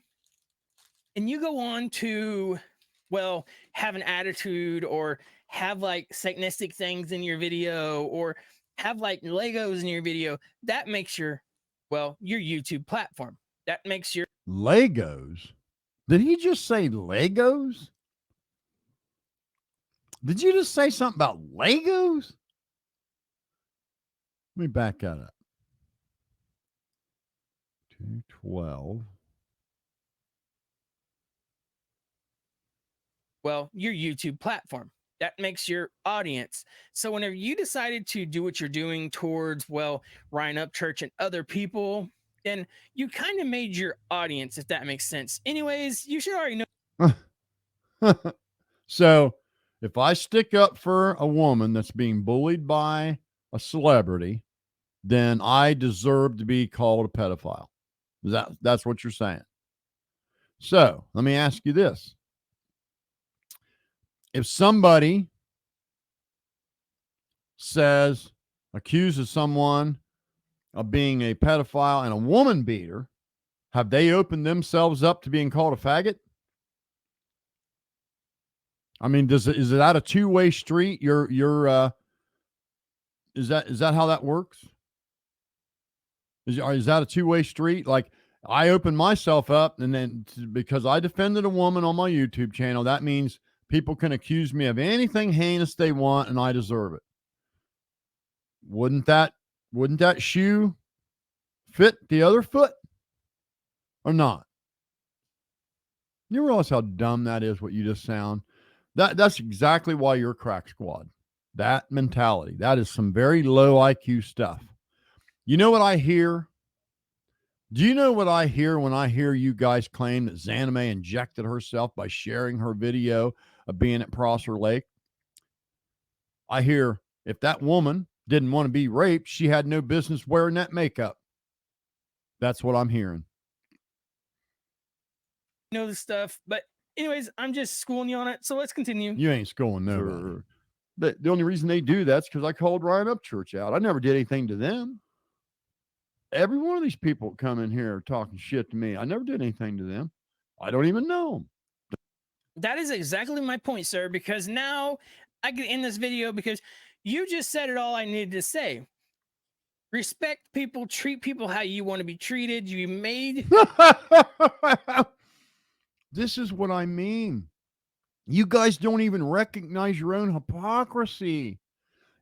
and you go on to, well, have an attitude or have like satanistic things in your video or have like Legos in your video, that makes your YouTube platform. That makes your Legos? Did he just say Legos? Did you just say something about Legos? Let me back that up. 212. your YouTube platform. That makes your audience. So whenever you decided to do what you're doing towards, Ryan Up Church and other people, then you kind of made your audience, if that makes sense. Anyways, you should already know. So if I stick up for a woman that's being bullied by a celebrity, then I deserve to be called a pedophile. That's what you're saying? So let me ask you this. If somebody accuses someone of being a pedophile and a woman beater, have they opened themselves up to being called a faggot? I mean, is that a two-way street? Is that how that works? Is that a two-way street? Like, I open myself up, and then because I defended a woman on my YouTube channel, that means people can accuse me of anything heinous they want, and I deserve it. Wouldn't that shoe fit the other foot or not? You realize how dumb that is, what you just sound? That's exactly why you're crack squad. That mentality. That is some very low IQ stuff. You know what I hear? Do you know what I hear when I hear you guys claim that Zanime injected herself by sharing her video of being at Prosser Lake? I hear, if that woman didn't want to be raped, she had no business wearing that makeup. That's what I'm hearing. Know the stuff, but anyways, I'm just schooling you on it. So let's continue. You ain't schooling nobody. The only reason they do that's because I called Ryan Up Church out. I never did anything to them. Every one of these people come in here talking shit to me. I never did anything to them. I don't even know them. That is exactly my point, sir, because now I can end this video because you just said it all I needed to say. Respect people, treat people how you want to be treated. You made. This is what I mean. You guys don't even recognize your own hypocrisy.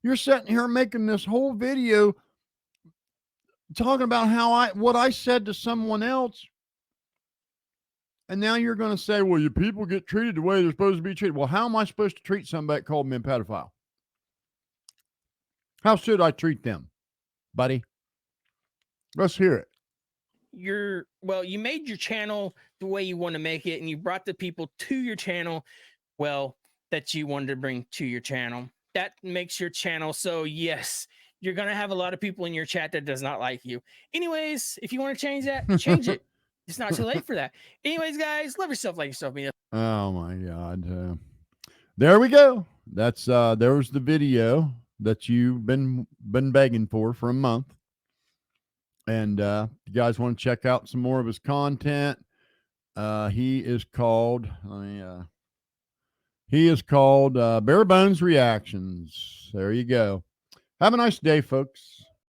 You're sitting here making this whole video talking about what I said to someone else. And now you're going to say, well, your people get treated the way they're supposed to be treated. Well, how am I supposed to treat somebody that called me a pedophile? How should I treat them, buddy? Let's hear it. You made your channel the way you want to make it, and you brought the people to your channel, that you wanted to bring to your channel. That makes your channel. So yes, you're going to have a lot of people in your chat that does not like you. Anyways, if you want to change that, change it. It's not too late for that. Anyways, guys, love yourself, like yourself. Oh my God. There we go. That's there was the video that you've been begging for a month. And if you guys want to check out some more of his content, he is called Bare Bones Reactions. There you go. Have a nice day, folks.